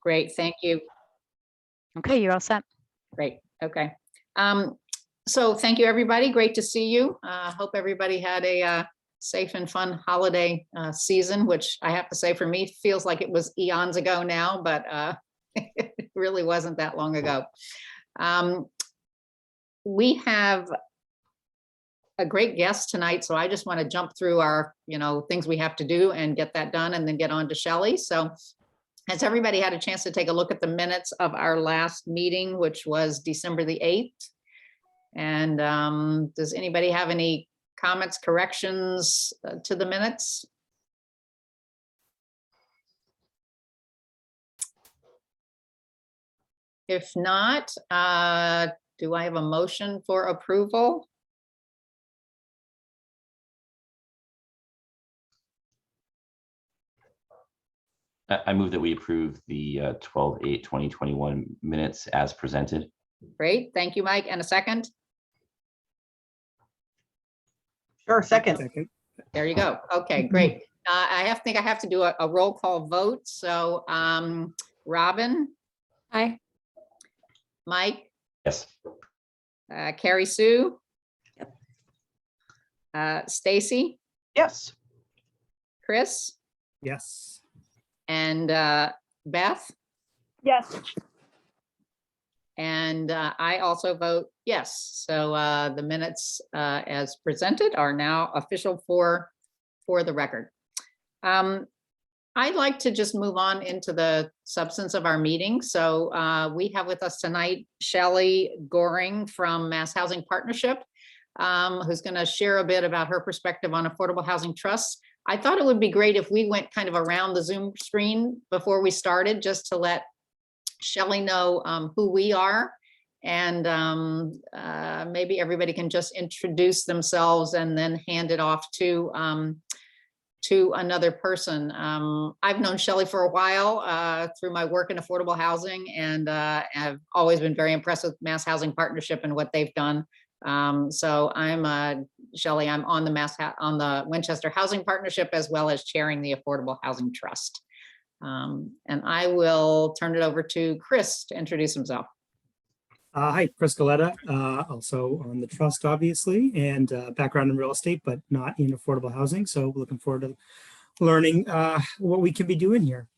Great, thank you. Okay, you're all set. Great, okay. So thank you, everybody. Great to see you. Hope everybody had a safe and fun holiday season, which I have to say for me feels like it was eons ago now, but it really wasn't that long ago. We have a great guest tonight, so I just want to jump through our, things we have to do and get that done and then get on to Shelley. So has everybody had a chance to take a look at the minutes of our last meeting, which was December the 8th? And does anybody have any comments, corrections to the minutes? If not, do I have a motion for approval? I move that we approve the 12/8/2021 minutes as presented. Great, thank you, Mike. And a second? Sure, second. There you go. Okay, great. I think I have to do a roll call vote. So Robin? Aye. Mike? Yes. Carrie Sue? Yep. Stacy? Yes. Chris? Yes. And Beth? Yes. And I also vote yes. So the minutes as presented are now official for the record. I'd like to just move on into the substance of our meeting. So we have with us tonight Shelley Goring from Mass Housing Partnership, who's going to share a bit about her perspective on affordable housing trusts. I thought it would be great if we went kind of around the Zoom screen before we started, just to let Shelley know who we are, and maybe everybody can just introduce themselves and then hand it off to another person. I've known Shelley for a while through my work in affordable housing, and have always been very impressed with Mass Housing Partnership and what they've done. So I'm Shelley. I'm on the Winchester Housing Partnership, as well as chairing the Affordable Housing Trust. And I will turn it over to Chris to introduce himself. Hi, Chris Galetta, also on the trust, obviously, and background in real estate, but not in affordable housing. So looking forward to learning what we can be doing here.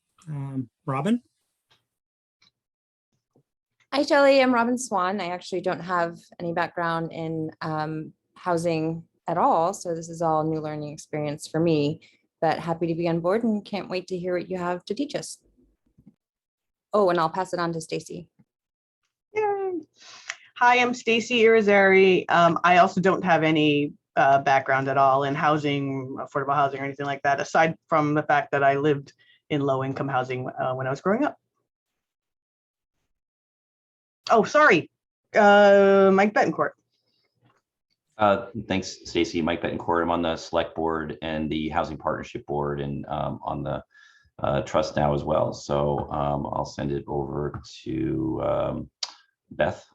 Robin? Hi, Shelley. I'm Robin Swan. I actually don't have any background in housing at all, so this is all new learning experience for me, but happy to be on board and can't wait to hear what you have to teach us. Oh, and I'll pass it on to Stacy. Yay. Hi, I'm Stacy Irizarry. I also don't have any background at all in housing, affordable housing, or anything like that, aside from the fact that I lived in low-income housing when I was growing up. Oh, sorry, Mike Betancourt. Thanks, Stacy. Mike Betancourt. I'm on the select board and the housing partnership board, and on the trust now as well. So I'll send it over to Beth.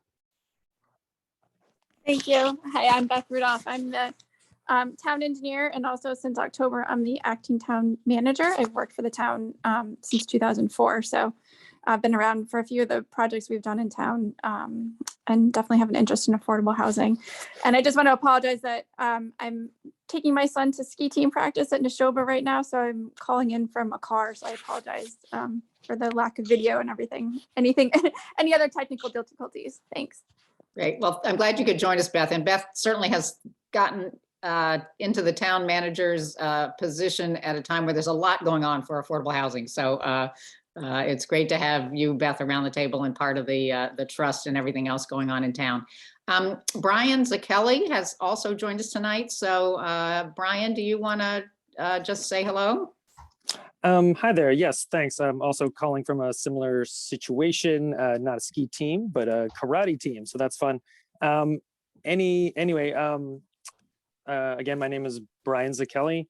Thank you. Hi, I'm Beth Rudolph. I'm the town engineer, and also since October, I'm the acting town manager. I've worked for the town since 2004. So I've been around for a few of the projects we've done in town, and definitely have an interest in affordable housing. And I just want to apologize that I'm taking my son to ski team practice at Neshoba right now. So I'm calling in from a car. So I apologize for the lack of video and everything. Any other technical difficulties? Thanks. Great. Well, I'm glad you could join us, Beth. And Beth certainly has gotten into the town manager's position at a time where there's a lot going on for affordable housing. So it's great to have you, Beth, around the table and part of the trust and everything else going on in town. Brian Zakelli has also joined us tonight. So Brian, do you want to just say hello? Hi there. Yes, thanks. I'm also calling from a similar situation, not a ski team, but a karate team. So that's fun. Anyway, again, my name is Brian Zakelli.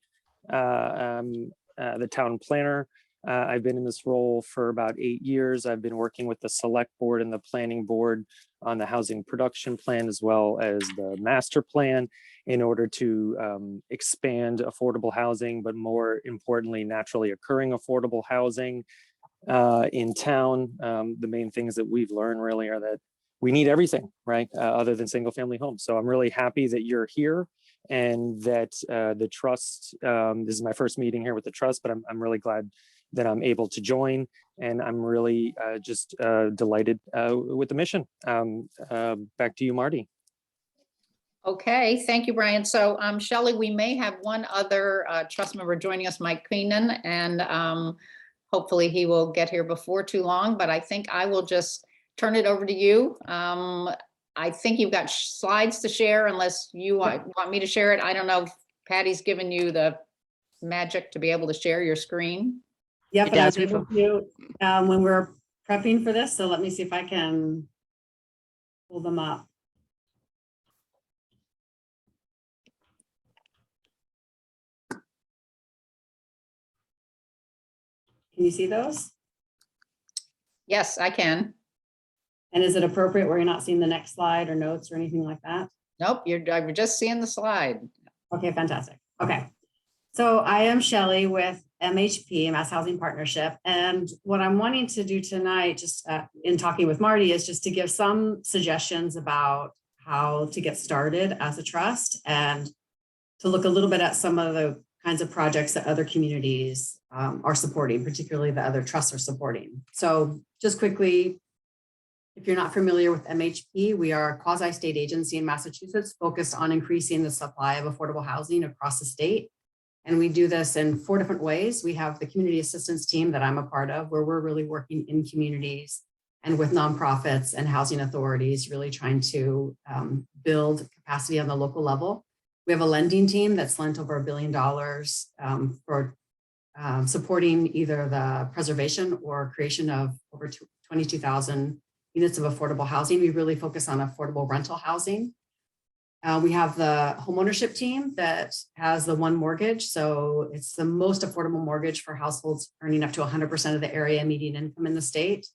I'm the town planner. I've been in this role for about 8 years. I've been working with the select board and the planning board on the housing production plan, as well as the master plan, in order to expand affordable housing, but more importantly, naturally occurring affordable housing, in town. The main things that we've learned really are that we need everything, right? Other than single family homes. So I'm really happy that you're here and that the trust, this is my first meeting here with the trust, but I'm really glad that I'm able to join. And I'm really just delighted with the mission. Back to you, Marty. Okay, thank you, Brian. So Shelley, we may have one other trust member joining us, Mike Keenan, and hopefully he will get here before too long, but I think I will just turn it over to you. I think you've got slides to share unless you want me to share it. I don't know if Patty's given you the magic to be able to share your screen. Yep, It and I was does. able to when we were prepping for this. So let me see if I can pull them up. Can you see those? Yes, I can. And is it appropriate where you're not seeing the next slide or notes or anything like that? Nope, I'm just seeing the slide. Okay, fantastic. Okay. So I am Shelley with MHP, Mass Housing Partnership. And what I'm wanting to do tonight, just in talking with Marty, is just to give some suggestions about how to get started as a trust and to look a little bit at some of the kinds of projects that other communities are supporting, particularly the other trusts are supporting. So just quickly, if you're not familiar with MHP, we are a quasi-state agency in Massachusetts focused on increasing the supply of affordable housing across the state. And we do this in 4 different ways. We have the community assistance team that I'm a part of, where we're really working in communities and with nonprofits and housing authorities, really trying to build capacity on the local level. We have a lending team that's lent over $1 billion for supporting either the preservation or creation of over 22,000 units of affordable housing. We really focus on affordable rental housing. We have the homeownership team that has the one mortgage. So it's the most affordable mortgage for households earning up to 100% of the area median income in the state.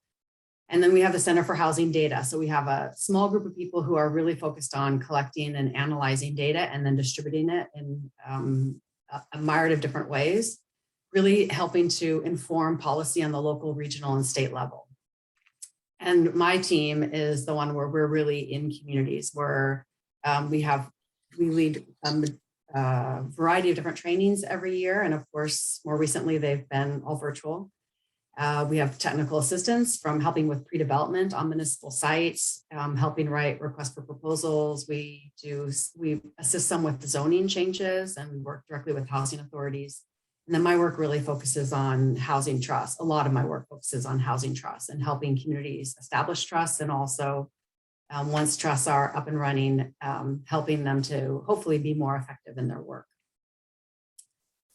And then we have the Center for Housing Data. So we have a small group of people who are really focused on collecting and analyzing data and then distributing it in a myriad of different ways, really helping to inform policy on the local, regional, and state level. And my team is the one where we're really in communities where we lead a variety of different trainings every year. And of course, more recently, they've been all virtual. We have technical assistance from helping with pre-development on municipal sites, helping write requests for proposals. We assist some with the zoning changes and we work directly with housing authorities. And then my work really focuses on housing trust. A lot of my work focuses on housing trust and helping communities establish trust, and also once trusts are up and running, helping them to hopefully be more effective in their work.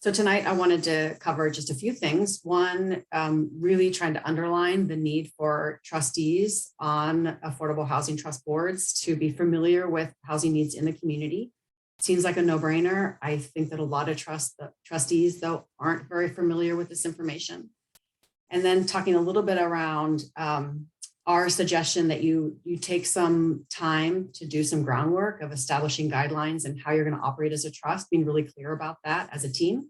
So tonight I wanted to cover just a few things. One, really trying to underline the need for trustees on affordable housing trust boards to be familiar with housing needs in the community. Seems like a no-brainer. I think that a lot of trustees, though, aren't very familiar with this information. And then talking a little bit around our suggestion that you take some time to do some groundwork of establishing guidelines and how you're going to operate as a trust, being really clear about that as a team.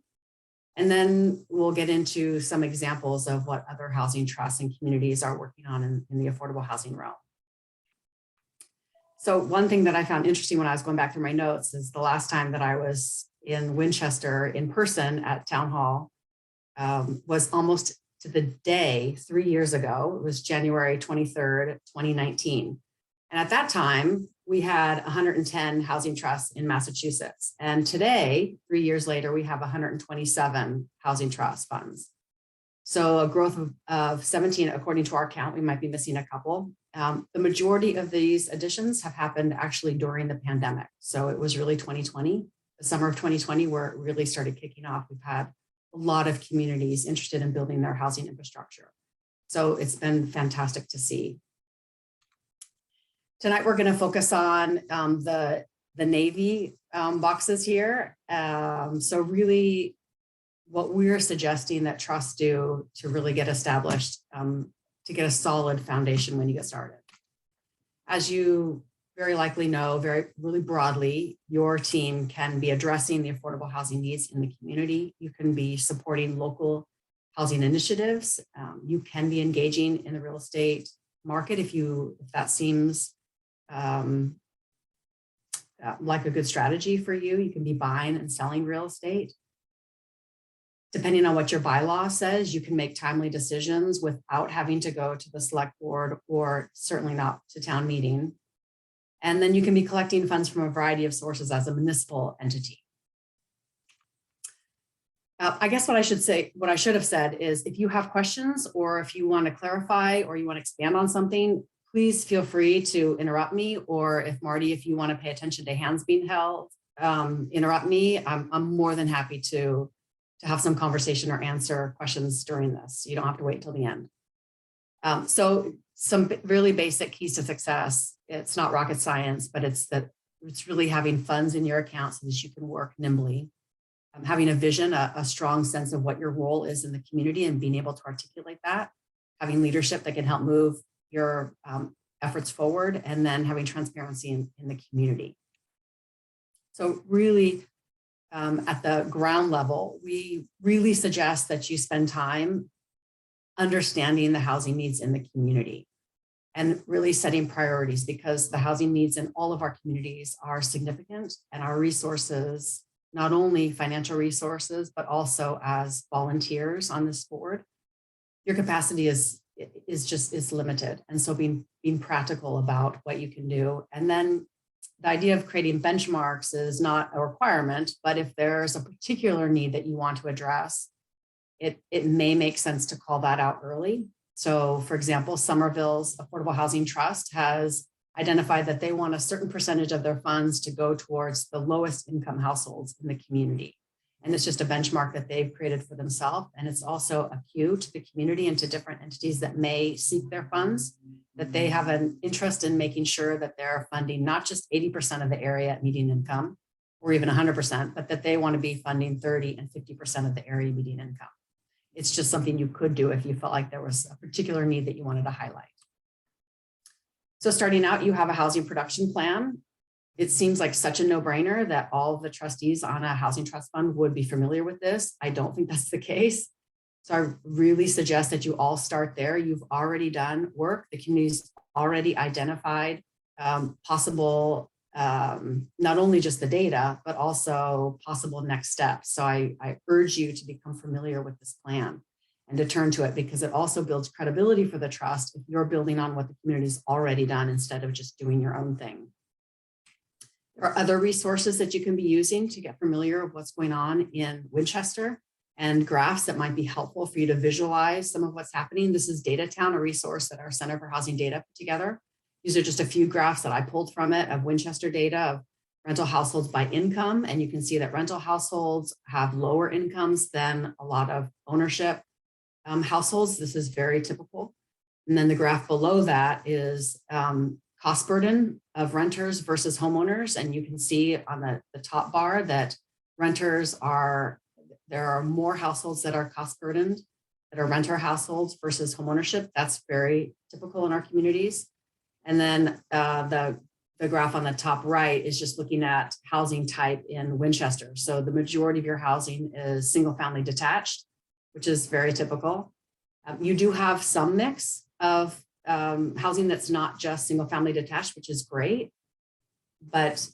And then we'll get into some examples of what other housing trusts and communities are working on in the affordable housing realm. So one thing that I found interesting when I was going back through my notes is the last time that I was in Winchester in person at Town Hall was almost to the day 3 years ago. It was January 23rd, 2019. And at that time, we had 110 housing trusts in Massachusetts. And today, 3 years later, we have 127 housing trust funds. So a growth of 17, according to our count. We might be missing a couple. The majority of these additions have happened actually during the pandemic. So it was really 2020, the summer of 2020, where it really started kicking off. We've had a lot of communities interested in building their housing infrastructure. So it's been fantastic to see. Tonight, we're going to focus on the Navy boxes here. So really, what we're suggesting that trusts do to really get established, to get a solid foundation when you get started. As you very likely know, really broadly, your team can be addressing the affordable housing needs in the community. You can be supporting local housing initiatives. You can be engaging in the real estate market if that seems like a good strategy for you. You can be buying and selling real estate. Depending on what your bylaw says, you can make timely decisions without having to go to the select board or certainly not to town meeting. And then you can be collecting funds from a variety of sources as a municipal entity. I guess what I should have said is if you have questions or if you want to clarify or you want to expand on something, please feel free to interrupt me, or if Marty, if you want to pay attention to hands being held, interrupt me. I'm more than happy to have some conversation or answer questions during this. You don't have to wait until the end. So some really basic keys to success. It's not rocket science, but it's really having funds in your account so that you can work nimbly. Having a vision, a strong sense of what your role is in the community and being able to articulate that. Having leadership that can help move your efforts forward, and then having transparency in the community. So really, at the ground level, we really suggest that you spend time understanding the housing needs in the community and really setting priorities, because the housing needs in all of our communities are significant, and our resources, not only financial resources, but also as volunteers on this board, your capacity is limited. And so being practical about what you can do. And then the idea of creating benchmarks is not a requirement, but if there's a particular need that you want to address, it may make sense to call that out early. So for example, Somerville's Affordable Housing Trust has identified that they want a certain percentage of their funds to go towards the lowest income households in the community. And it's just a benchmark that they've created for themselves. And it's also a cue to the community and to different entities that may seek their funds, that they have an interest in making sure that they're funding not just 80% of the area at median income, or even 100%, but that they want to be funding 30 and 50% of the area median income. It's just something you could do if you felt like there was a particular need that you wanted to highlight. So starting out, you have a housing production plan. It seems like such a no-brainer that all of the trustees on a housing trust fund would be familiar with this. I don't think that's the case. So I really suggest that you all start there. You've already done work. The community's already identified possible, not only just the data, but also possible next steps. So I urge you to become familiar with this plan and to turn to it, because it also builds credibility for the trust if you're building on what the community's already done instead of just doing your own thing. There are other resources that you can be using to get familiar with what's going on in Winchester, and graphs that might be helpful for you to visualize some of what's happening. This is Datatown, a resource that our Center for Housing Data put together. These are just a few graphs that I pulled from it of Winchester data of rental households by income. And you can see that rental households have lower incomes than a lot of ownership households. This is very typical. And then the graph below that is cost burden of renters versus homeowners. And you can see on the top bar that there are more households that are cost burdened, that are renter households versus homeownership. That's very typical in our communities. And then the graph on the top right is just looking at housing type in Winchester. So the majority of your housing is single family detached, which is very typical. You do have some mix of housing that's not just single family detached, which is great, but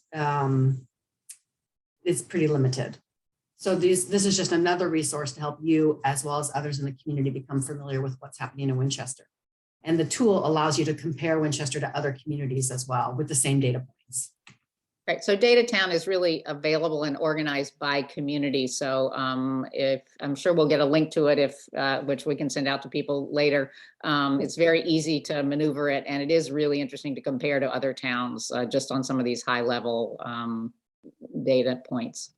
it's pretty limited. So this is just another resource to help you as well as others in the community become familiar with what's happening in Winchester. And the tool allows you to compare Winchester to other communities as well with the same data points. Right, so Datatown is really available and organized by community. So if I'm sure we'll get a link to it, which we can send out to people later. It's very easy to maneuver it, and it is really interesting to compare to other towns just on some of these high level data points.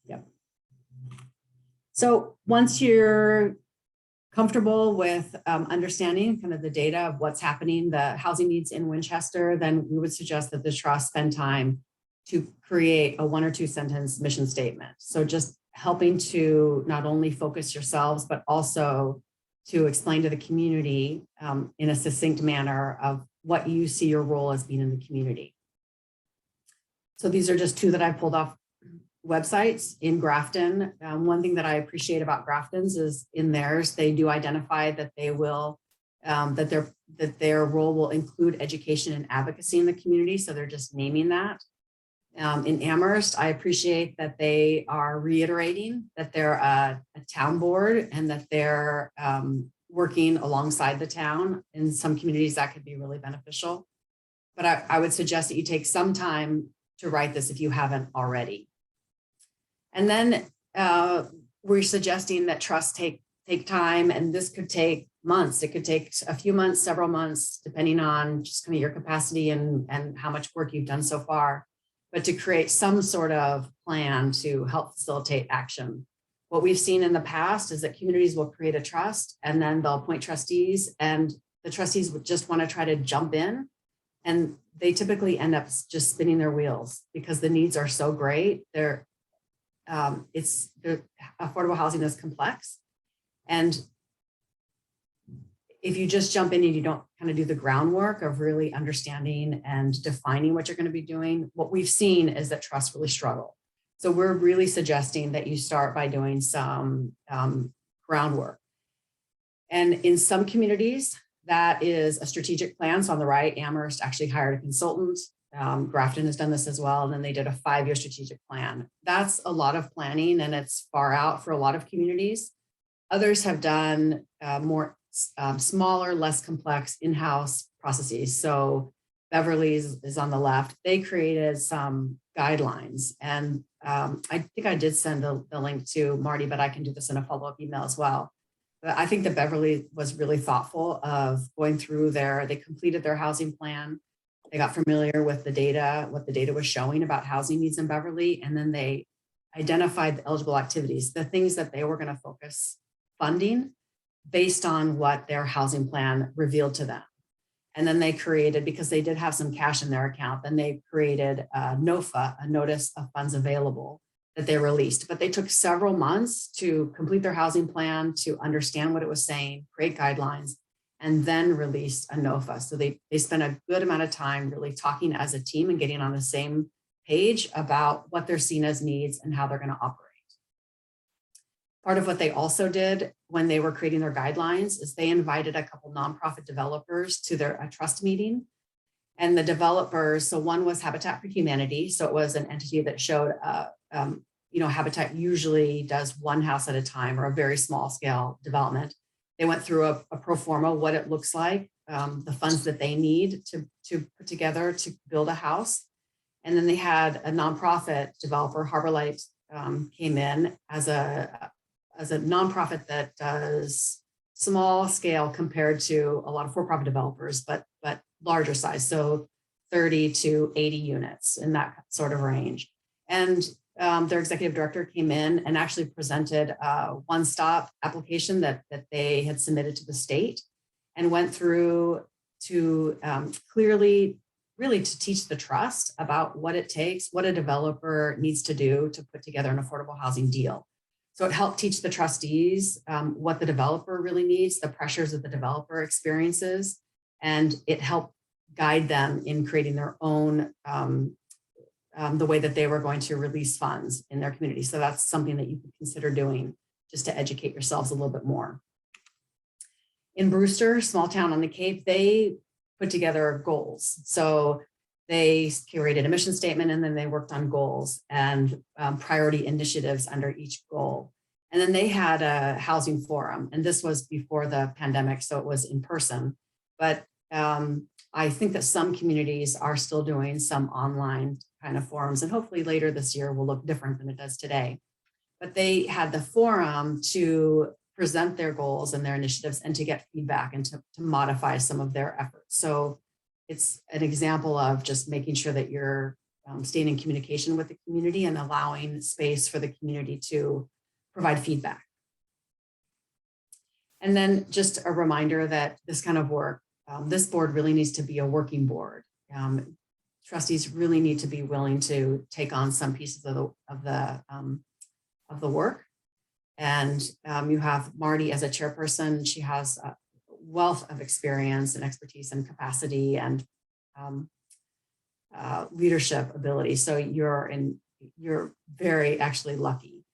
Yep. So once you're comfortable with understanding kind of the data of what's happening, the housing needs in Winchester, then we would suggest that the trust spend time to create a 1 or 2 sentence mission statement. So just helping to not only focus yourselves, but also to explain to the community in a succinct manner of what you see your role as being in the community. So these are just 2 that I pulled off websites in Grafton. One thing that I appreciate about Grafton's is in theirs, they do identify that they will, that their role will include education and advocacy in the community. So they're just naming that. In Amherst, I appreciate that they are reiterating that they're a town board and that they're working alongside the town. In some communities, that could be really beneficial. But I would suggest that you take some time to write this if you haven't already. And then we're suggesting that trusts take time, and this could take months. It could take a few months, several months, depending on just kind of your capacity and how much work you've done so far, but to create some sort of plan to help facilitate action. What we've seen in the past is that communities will create a trust and then they'll appoint trustees, and the trustees would just want to try to jump in, and they typically end up just spinning their wheels because the needs are so great. Affordable housing is complex. And if you just jump in and you don't kind of do the groundwork of really understanding and defining what you're going to be doing, what we've seen is that trusts really struggle. So we're really suggesting that you start by doing some groundwork. And in some communities, that is a strategic plan. So on the right, Amherst actually hired a consultant. Grafton has done this as well. And then they did a 5-year strategic plan. That's a lot of planning, and it's far out for a lot of communities. Others have done more smaller, less complex in-house processes. So Beverly's is on the left. They created some guidelines. And I think I did send the link to Marty, but I can do this in a follow-up email as well. But I think that Beverly was really thoughtful of going through they completed their housing plan. They got familiar with the data, what the data was showing about housing needs in Beverly. And then they identified the eligible activities, the things that they were going to focus funding based on what their housing plan revealed to them. And then they created, because they did have some cash in their account, then they created a NOFA, a Notice of Funds Available, that they released. But they took several months to complete their housing plan, to understand what it was saying, create guidelines, and then released a NOFA. So they spent a good amount of time really talking as a team and getting on the same page about what they're seeing as needs and how they're going to operate. Part of what they also did when they were creating their guidelines is they invited a couple nonprofit developers to a trust meeting. And the developers, so one was Habitat for Humanity. So it was an entity that showed, Habitat usually does one house at a time, or a very small scale development. They went through a pro forma, what it looks like, the funds that they need to put together to build a house. And then they had a nonprofit developer, Harborlight, came in as a nonprofit that does small scale compared to a lot of for-profit developers, but larger size, so 30 to 80 units in that sort of range. And their executive director came in and actually presented a one-stop application that they had submitted to the state, and went through to clearly, really to teach the trust about what it takes, what a developer needs to do to put together an affordable housing deal. So it helped teach the trustees what the developer really needs, the pressures that the developer experiences, and it helped guide them in creating their own, the way that they were going to release funds in their community. So that's something that you could consider doing just to educate yourselves a little bit more. In Brewster, small town on the Cape, they put together goals. So they curated a mission statement, and then they worked on goals and priority initiatives under each goal. And then they had a housing forum, and this was before the pandemic, so it was in person. But I think that some communities are still doing some online kind of forums, and hopefully later this year will look different than it does today. But they had the forum to present their goals and their initiatives and to get feedback and to modify some of their efforts. So it's an example of just making sure that you're staying in communication with the community and allowing space for the community to provide feedback. And then just a reminder that this kind of work, this board really needs to be a working board. Trustees really need to be willing to take on some pieces of the work. And you have Marty as a chairperson. She has a wealth of experience and expertise and capacity and leadership ability. So you're you're very actually lucky.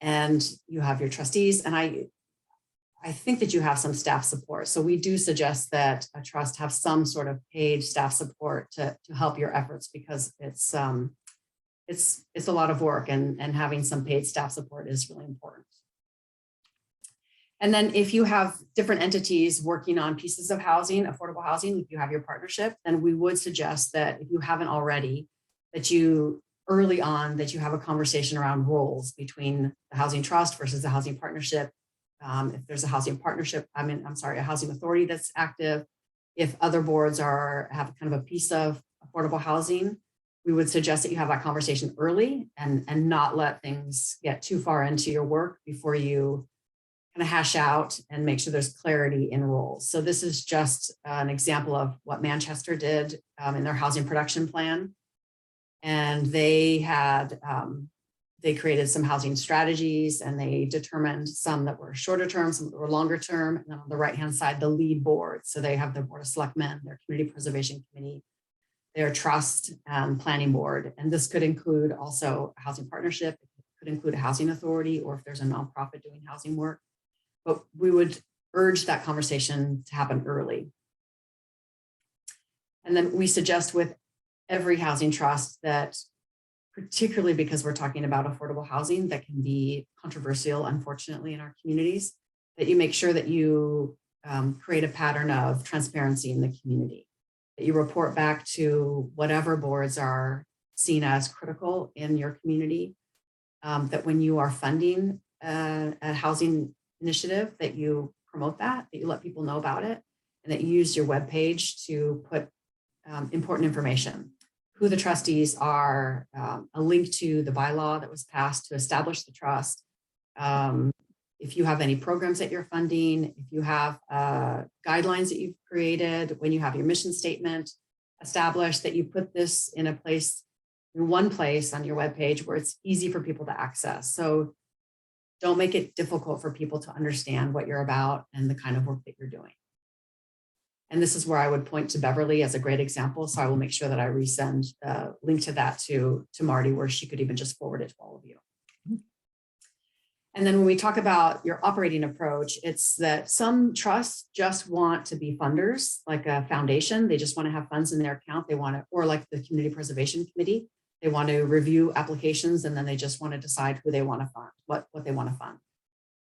And you have your trustees, and I think that you have some staff support. So we do suggest that a trust have some sort of paid staff support to help your efforts, because it's a lot of work, and having some paid staff support is really important. And then if you have different entities working on pieces of housing, affordable housing, if you have your partnership, then we would suggest that if you haven't already, that you early on, that you have a conversation around roles between the housing trust versus the housing partnership. If there's a housing partnership, a housing authority that's active, if other boards have kind of a piece of affordable housing, we would suggest that you have that conversation early and not let things get too far into your work before you kind of hash out and make sure there's clarity in roles. So this is just an example of what Manchester did in their housing production plan. And they created some housing strategies, and they determined some that were shorter term, some that were longer term. And then on the right-hand side, the lead board. So they have their board of selectmen, their community preservation committee, their trust and planning board. And this could include also a housing partnership. It could include a housing authority, or if there's a nonprofit doing housing work. But we would urge that conversation to happen early. And then we suggest with every housing trust that, particularly because we're talking about affordable housing that can be controversial, unfortunately, in our communities, that you make sure that you create a pattern of transparency in the community, that you report back to whatever boards are seen as critical in your community, that when you are funding a housing initiative, that you promote that you let people know about it, and that you use your webpage to put important information, who the trustees are, a link to the bylaw that was passed to establish the trust. If you have any programs that you're funding, if you have guidelines that you've created, when you have your mission statement established, that you put this in one place on your webpage where it's easy for people to access. So don't make it difficult for people to understand what you're about and the kind of work that you're doing. And this is where I would point to Beverly as a great example. So I will make sure that I resend a link to that to Marty, where she could even just forward it to all of you. And then when we talk about your operating approach, it's that some trusts just want to be funders, like a foundation. They just want to have funds in their account. They want to, or like the Community Preservation Committee, they want to review applications, and then they just want to decide who they want to fund, what they want to fund.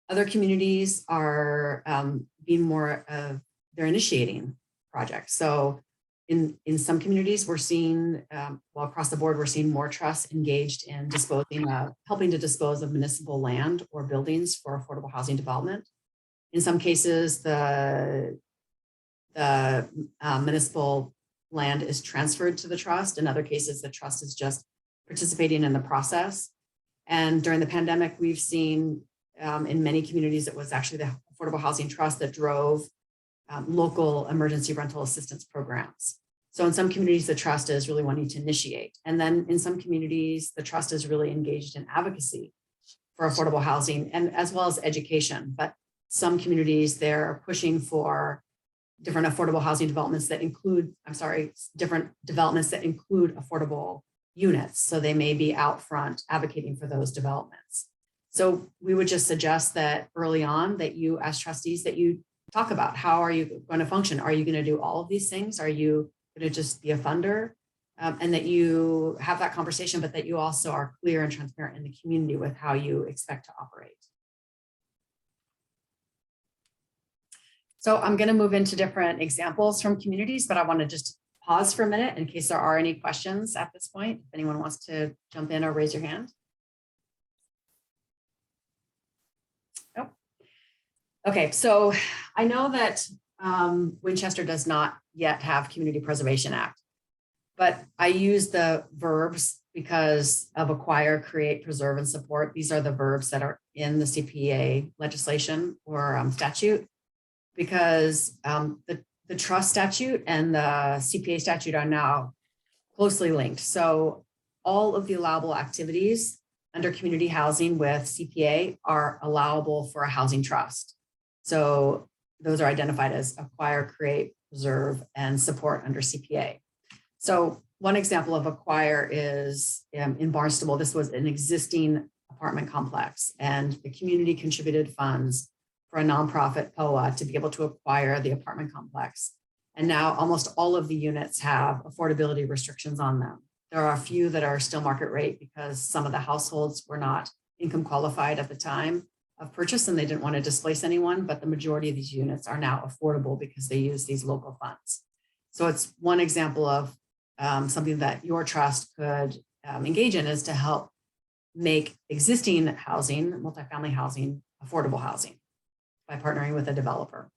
Other communities are being more they're initiating projects. So in some communities, we're seeing, across the board, we're seeing more trusts engaged in helping to dispose of municipal land or buildings for affordable housing development. In some cases, the municipal land is transferred to the trust. In other cases, the trust is just participating in the process. And during the pandemic, we've seen in many communities, it was actually the Affordable Housing Trust that drove local emergency rental assistance programs. So in some communities, the trust is really wanting to initiate. And then in some communities, the trust is really engaged in advocacy for affordable housing, and as well as education. But some communities, they're pushing for different affordable housing developments that include, different developments that include affordable units. So they may be out front advocating for those developments. So we would just suggest that early on, that you as trustees, that you talk about how are you going to function? Are you going to do all of these things? Are you going to just be a funder? And that you have that conversation, but that you also are clear and transparent in the community with how you expect to operate. So I'm going to move into different examples from communities, but I want to just pause for a minute in case there are any questions at this point. If anyone wants to jump in or raise your hand. Oh. Okay, so I know that Winchester does not yet have Community Preservation Act, but I use the verbs because of acquire, create, preserve, and support. These are the verbs that are in the CPA legislation or statute, because the trust statute and the CPA statute are now closely linked. So all of the allowable activities under community housing with CPA are allowable for a housing trust. So those are identified as acquire, create, preserve, and support under CPA. So one example of acquire is in Barnstable. This was an existing apartment complex, and the community contributed funds for a nonprofit POA to be able to acquire the apartment complex. And now almost all of the units have affordability restrictions on them. There are a few that are still market rate because some of the households were not income qualified at the time of purchase and they didn't want to displace anyone, but the majority of these units are now affordable because they use these local funds. So it's one example of something that your trust could engage in, is to help make existing housing, multifamily housing, affordable housing by partnering with a developer.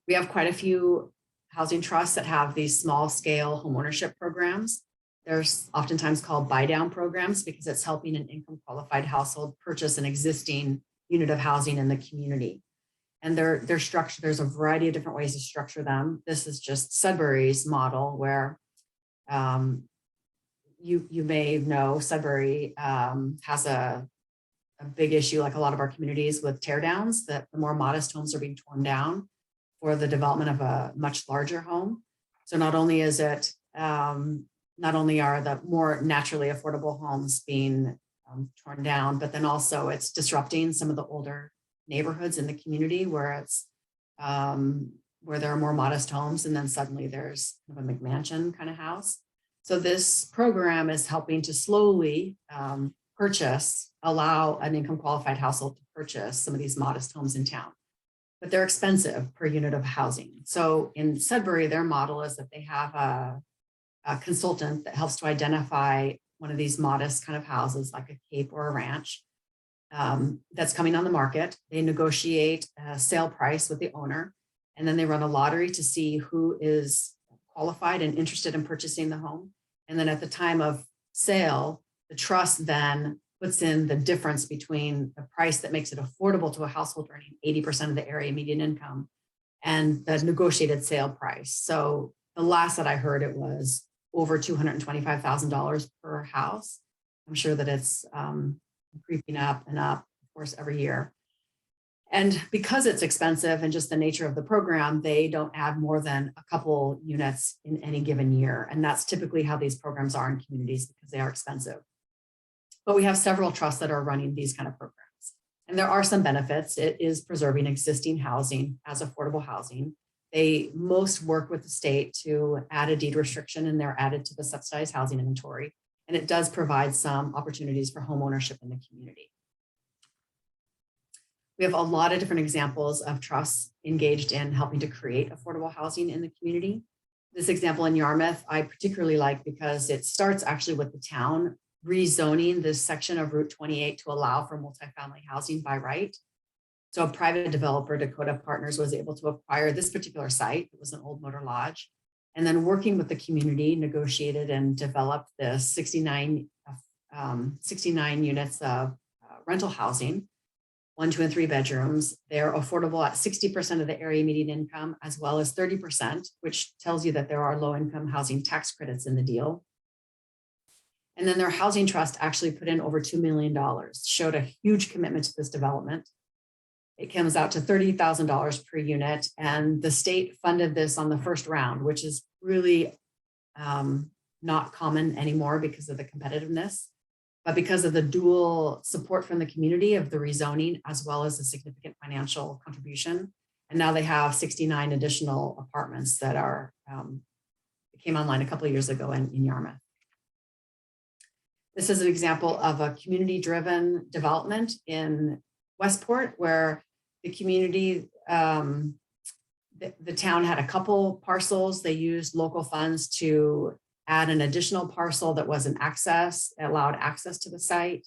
We have quite a few housing trusts that have these small scale homeownership programs. There's oftentimes called buy down programs because it's helping an income qualified household purchase an existing unit of housing in the community. And they're structured, there's a variety of different ways to structure them. This is just Sudbury's model where you may know Sudbury has a big issue, like a lot of our communities, with tear downs, that the more modest homes are being torn down for the development of a much larger home. So not only is it, not only are the more naturally affordable homes being torn down, but then also it's disrupting some of the older neighborhoods in the community where it's where there are more modest homes, and then suddenly there's kind of a McMansion kind of house. So this program is helping to slowly allow an income qualified household to purchase some of these modest homes in town, but they're expensive per unit of housing. So in Sudbury, their model is that they have a consultant that helps to identify one of these modest kind of houses, like a cape or a ranch, that's coming on the market. They negotiate a sale price with the owner, and then they run a lottery to see who is qualified and interested in purchasing the home. And then at the time of sale, the trust then puts in the difference between the price that makes it affordable to a household earning 80% of the area median income and the negotiated sale price. So the last that I heard, it was over $225,000 per house. I'm sure that it's creeping up and up, of course, every year. And because it's expensive and just the nature of the program, they don't add more than a couple units in any given year. And that's typically how these programs are in communities, because they are expensive. But we have several trusts that are running these kind of programs. And there are some benefits. It is preserving existing housing as affordable housing. They most work with the state to add a deed restriction, and they're added to the subsidized housing inventory. And it does provide some opportunities for home ownership in the community. We have a lot of different examples of trusts engaged in helping to create affordable housing in the community. This example in Yarmouth, I particularly like because it starts actually with the town rezoning this section of Route 28 to allow for multifamily housing by right. So a private developer, Dakota Partners, was able to acquire this particular site. It was an old motor lodge. And then working with the community, negotiated and developed the 69 units of rental housing, 1, 2, and 3 bedrooms. They're affordable at 60% of the area median income, as well as 30%, which tells you that there are low income housing tax credits in the deal. And then their housing trust actually put in over $2 million, showed a huge commitment to this development. It comes out to $30,000 per unit, and the state funded this on the first round, which is really not common anymore because of the competitiveness, but because of the dual support from the community of the rezoning, as well as the significant financial contribution. And now they have 69 additional apartments that are came online a couple of years ago in Yarmouth. This is an example of a community-driven development in Westport, where the community, the town had a couple parcels. They used local funds to add an additional parcel that was an access, allowed access to the site.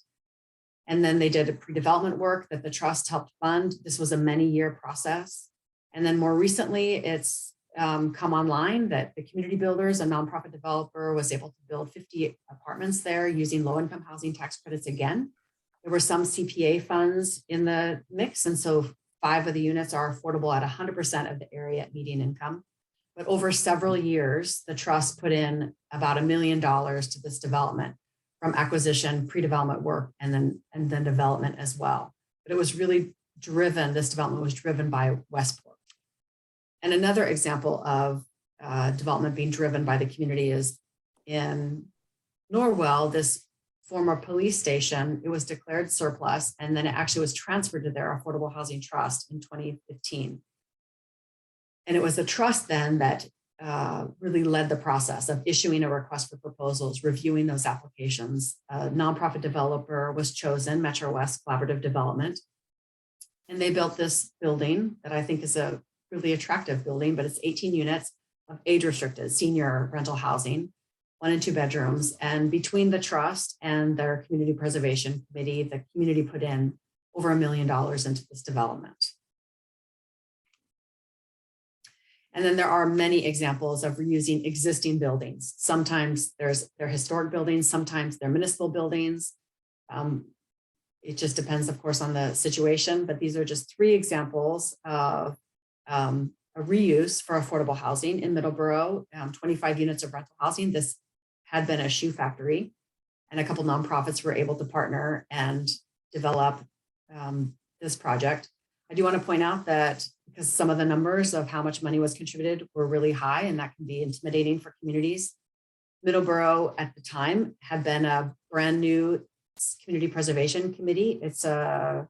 And then they did a pre-development work that the trust helped fund. This was a many-year process. And then more recently, it's come online that the community builders, a nonprofit developer, was able to build 50 apartments there using low-income housing tax credits again. There were some CPA funds in the mix, and so 5 of the units are affordable at 100% of the area at median income. But over several years, the trust put in about $1 million to this development, from acquisition, pre-development work, and then development as well. But it was really driven, this development was driven by Westport. And another example of development being driven by the community is in Norwell, this former police station, it was declared surplus, and then it actually was transferred to their Affordable Housing Trust in 2015. And it was the trust then that really led the process of issuing a request for proposals, reviewing those applications. A nonprofit developer was chosen, Metro West Collaborative Development, and they built this building that I think is a really attractive building, but it's 18 units of age-restricted senior rental housing, 1 and 2 bedrooms. And between the trust and their community preservation committee, the community put in over $1 million into this development. And then there are many examples of reusing existing buildings. Sometimes they're historic buildings, sometimes they're municipal buildings. It just depends, of course, on the situation, but these are just 3 examples of a reuse for affordable housing in Middleborough, 25 units of rental housing. This had been a shoe factory, and a couple nonprofits were able to partner and develop this project. I do want to point out that because some of the numbers of how much money was contributed were really high, and that can be intimidating for communities. Middleborough at the time had been a brand new community preservation committee. It's a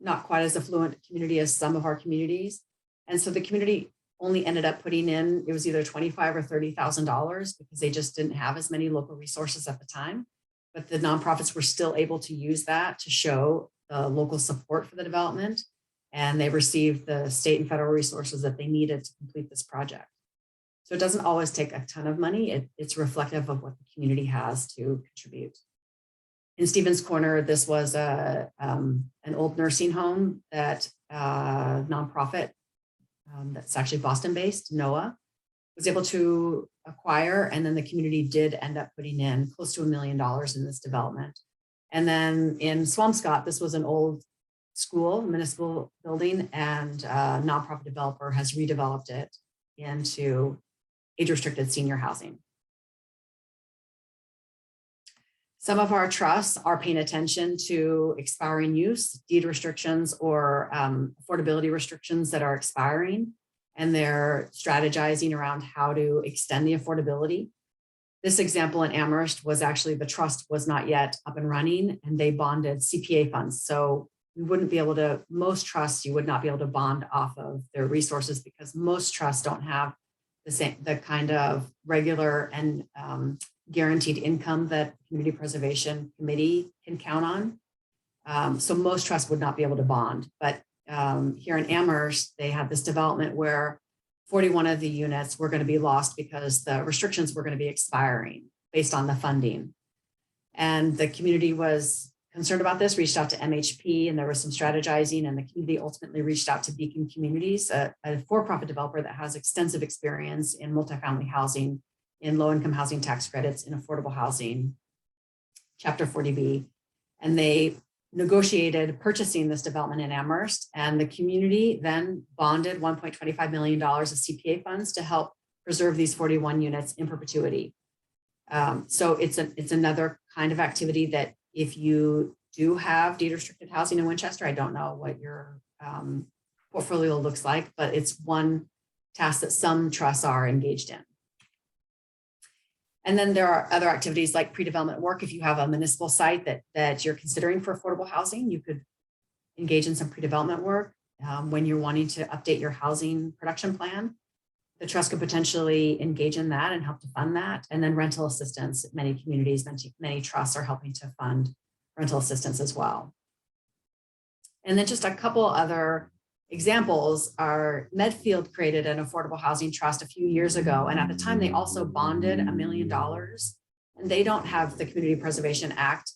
not quite as affluent community as some of our communities. And so the community only ended up putting in, it was either $25,000 or $30,000 because they just didn't have as many local resources at the time. But the nonprofits were still able to use that to show the local support for the development. And they received the state and federal resources that they needed to complete this project. So it doesn't always take a ton of money. It's reflective of what the community has to contribute. In Stevens Corner, this was an old nursing home that nonprofit that's actually Boston-based, NOAA, was able to acquire, and then the community did end up putting in close to $1 million in this development. And then in Swampscott, this was an old school, municipal building, and a nonprofit developer has redeveloped it into age-restricted senior housing. Some of our trusts are paying attention to expiring use, deed restrictions, or affordability restrictions that are expiring, and they're strategizing around how to extend the affordability. This example in Amherst was actually the trust was not yet up and running, and they bonded CPA funds. So we wouldn't be able to, most trusts, you would not be able to bond off of their resources because most trusts don't have the kind of regular and guaranteed income that Community Preservation Committee can count on. So most trusts would not be able to bond. But here in Amherst, they had this development where 41 of the units were going to be lost because the restrictions were going to be expiring based on the funding. And the community was concerned about this, reached out to MHP, and there was some strategizing, and the community ultimately reached out to Beacon Communities, a for-profit developer that has extensive experience in multifamily housing, in low-income housing tax credits, in affordable housing, Chapter 40B. And they negotiated purchasing this development in Amherst, and the community then bonded $1.25 million of CPA funds to help preserve these 41 units in perpetuity. So it's another kind of activity that if you do have deed restricted housing in Winchester, I don't know what your portfolio looks like, but it's one task that some trusts are engaged in. And then there are other activities like pre-development work. If you have a municipal site that you're considering for affordable housing, you could engage in some pre-development work. When you're wanting to update your housing production plan, the trust could potentially engage in that and help to fund that. And then rental assistance, many communities, many trusts are helping to fund rental assistance as well. And then just a couple other examples are Medfield created an affordable housing trust a few years ago. And at the time, they also bonded $1 million. And they don't have the Community Preservation Act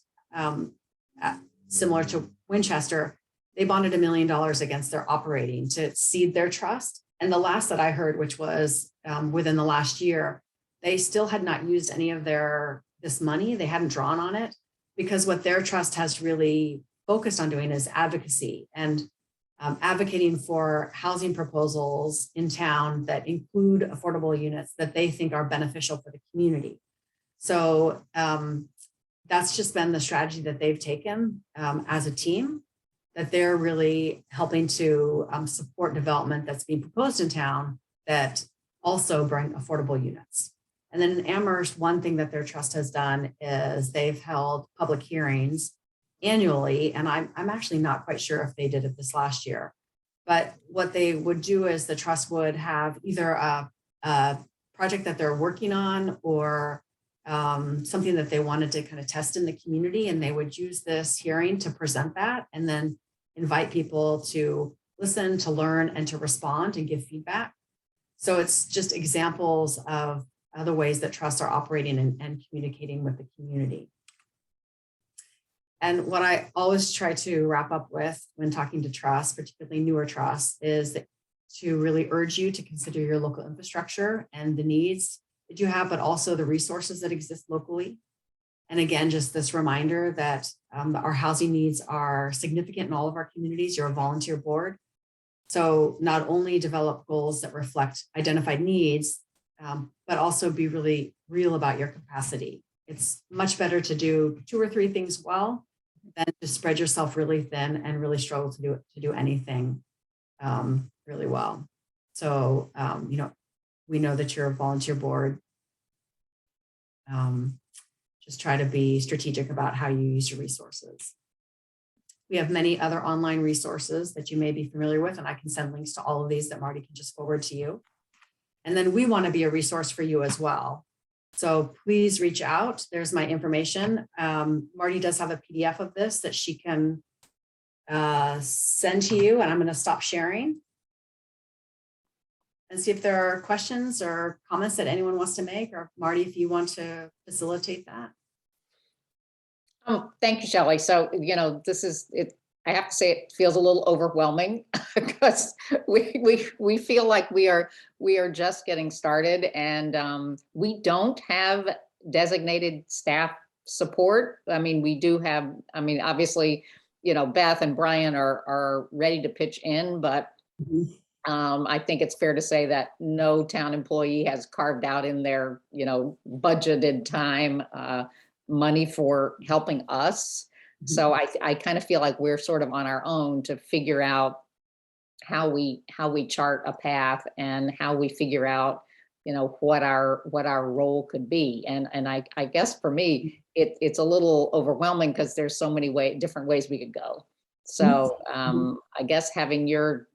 similar to Winchester. They bonded $1 million against their operating to seed their trust. And the last that I heard, which was within the last year, they still had not used any of this money. They hadn't drawn on it because what their trust has really focused on doing is advocacy and advocating for housing proposals in town that include affordable units that they think are beneficial for the community. So that's just been the strategy that they've taken as a team. that they're really helping to support development that's being proposed in town that also bring affordable units. And then in Amherst, one thing that their trust has done is they've held public hearings annually, and I'm actually not quite sure if they did it this last year. But what they would do is the trust would have either a project that they're working on or something that they wanted to kind of test in the community, and they would use this hearing to present that and then invite people to listen, to learn, and to respond and give feedback. So it's just examples of other ways that trusts are operating and communicating with the community. And what I always try to wrap up with when talking to trusts, particularly newer trusts, is that to really urge you to consider your local infrastructure and the needs that you have, but also the resources that exist locally. And again, just this reminder that our housing needs are significant in all of our communities. You're a volunteer board. So not only develop goals that reflect identified needs, but also be really real about your capacity. It's much better to do 2 or 3 things well than to spread yourself really thin and really struggle to do anything really well. So, we know that you're a volunteer board. Just try to be strategic about how you use your resources. We have many other online resources that you may be familiar with, and I can send links to all of these that Marty can just forward to you. And then we want to be a resource for you as well. So please reach out. There's my information. Marty does have a PDF of this that she can send to you, and I'm going to stop sharing and see if there are questions or comments that anyone wants to make, or Marty, if you want to facilitate that. Thank you, Shelley. So, this is it. I have to say it feels a little overwhelming because we feel like we are just getting started, and we don't have designated staff support. I mean, we do have, obviously, Beth and Brian are ready to pitch in, but I think it's fair to say that no town employee has carved out in their, budgeted time money for helping us. So I kind of feel like we're sort of on our own to figure out how we chart a path and how we figure out, what our role could be. And I guess for me, it's a little overwhelming because there's so many different ways we could go. So I guess having your,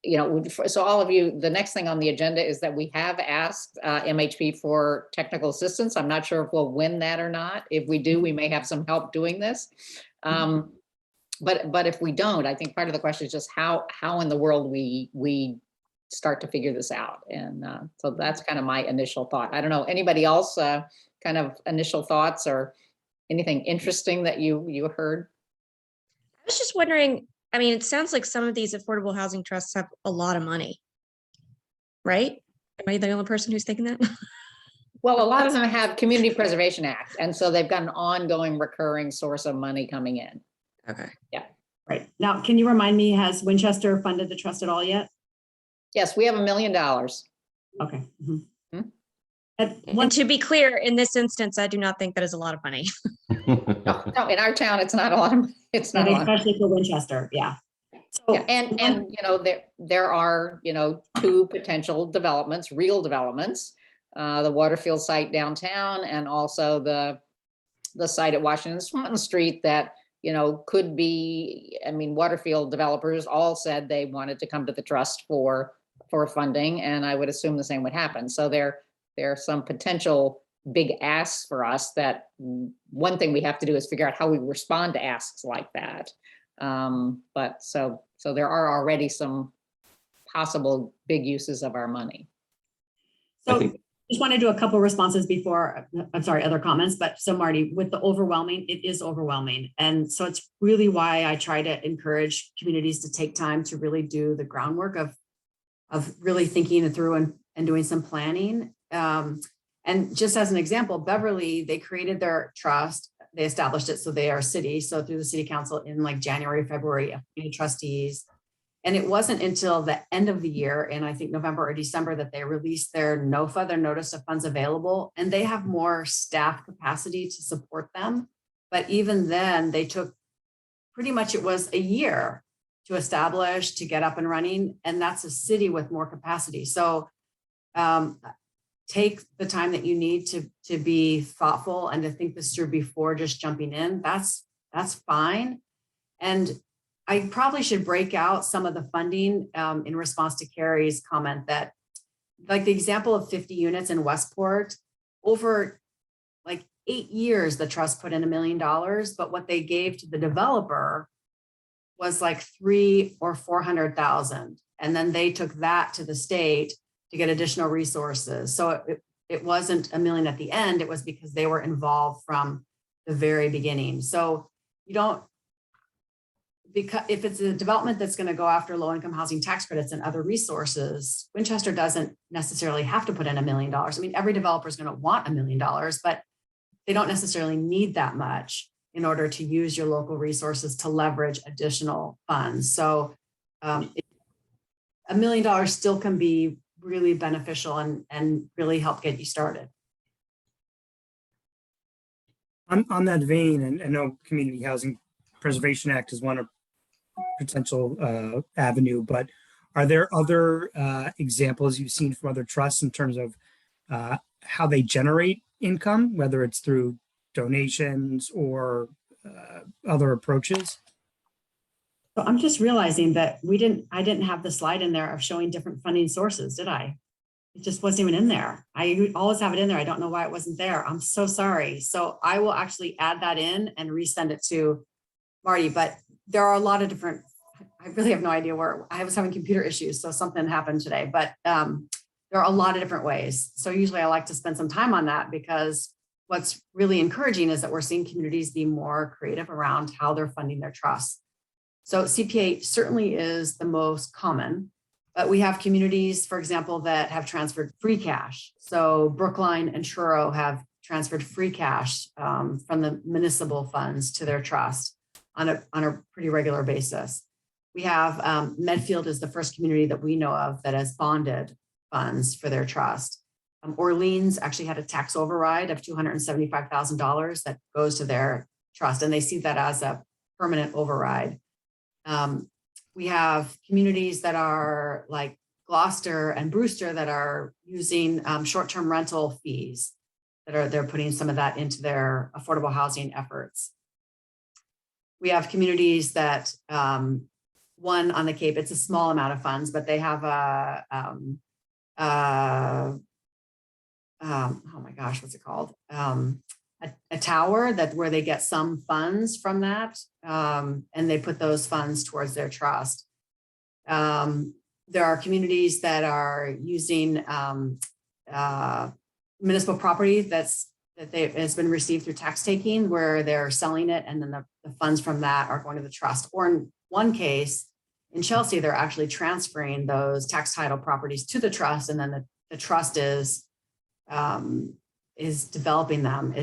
so all of you, the next thing on the agenda is that we have asked MHP for technical assistance. I'm not sure if we'll win that or not. If we do, we may have some help doing this. But if we don't, I think part of the question is just how in the world we start to figure this out. And so that's kind of my initial thought. I don't know, anybody else kind of initial thoughts or anything interesting that you heard? I was just wondering, it sounds like some of these affordable housing trusts have a lot of money, right? Am I the only person who's thinking that? Well, a lot of them have Community Preservation Act, and so they've got an ongoing recurring source of money coming in. Okay. Yeah. Right. Now, can you remind me, has Winchester funded the trust at all yet? Yes, we have $1 million. Okay. And to be clear, in this instance, I do not think that is a lot of money. No, in our town, it's not a lot of, it's not a lot. Especially for Winchester, yeah. So, Yeah, and there are 2 potential developments, real developments, the Waterfield site downtown, and also the site at Washington Swanton Street that could be. Waterfield developers all said they wanted to come to the trust for funding, and I would assume the same would happen. So there are some potential big asks for us. That one thing we have to do is figure out how we respond to asks like that. But so there are already some possible big uses of our money. So just want to do a couple of responses before, I'm sorry, other comments, but so Marty, with the overwhelming, it is overwhelming. And so it's really why I try to encourage communities to take time to really do the groundwork of really thinking it through and doing some planning. And just as an example, Beverly, they created their trust. They established it so they are a city. So through the city council in like January, February, trustees. And it wasn't until the end of the year, in I think November or December, that they released their NOFA, their Notice of Funds Available, and they have more staff capacity to support them. But even then, they took pretty much, it was a year to establish, to get up and running. And that's a city with more capacity. So take the time that you need to be thoughtful and to think this through before just jumping in. That's fine. And I probably should break out some of the funding in response to Carrie's comment that, like the example of 50 units in Westport, over like 8 years, the trust put in $1 million, but what they gave to the developer was like 300,000 or 400,000. And then they took that to the state to get additional resources. So it wasn't $1 million at the end, it was because they were involved from the very beginning. So you don't, because if it's a development that's going to go after low-income housing tax credits and other resources, Winchester doesn't necessarily have to put in $1 million. I mean, every developer is going to want $1 million, but they don't necessarily need that much in order to use your local resources to leverage additional funds. So $1 million still can be really beneficial and really help get you started. On that vein, and I know Community Housing Preservation Act is one of potential avenue, but are there other examples you've seen from other trusts in terms of how they generate income, whether it's through donations or other approaches? So I'm just realizing that I didn't have the slide in there of showing different funding sources, did I? It just wasn't even in there. I always have it in there. I don't know why it wasn't there. I'm so sorry. So I will actually add that in and resend it to Marty, but there are a lot of different, I really have no idea where, I was having computer issues, so something happened today, but there are a lot of different ways. So usually I like to spend some time on that because what's really encouraging is that we're seeing communities be more creative around how they're funding their trusts. So CPA certainly is the most common, but we have communities, for example, that have transferred free cash. So Brookline and Truro have transferred free cash from the municipal funds to their trust on a pretty regular basis. We have Medfield is the first community that we know of that has bonded funds for their trust. Orleans actually had a tax override of $275,000 that goes to their trust, and they see that as a permanent override. We have communities that are like Gloucester and Brewster that are using short-term rental fees they're putting some of that into their affordable housing efforts. We have communities that one on the Cape, it's a small amount of funds, but they have oh my gosh, what's it called? A tower where they get some funds from that, and they put those funds towards their trust. There are communities that are using municipal property that has been received through tax taking, where they're selling it, and then the funds from that are going to the trust. Or in one case, in Chelsea, they're actually transferring those tax title properties to the trust, and then the trust is developing them,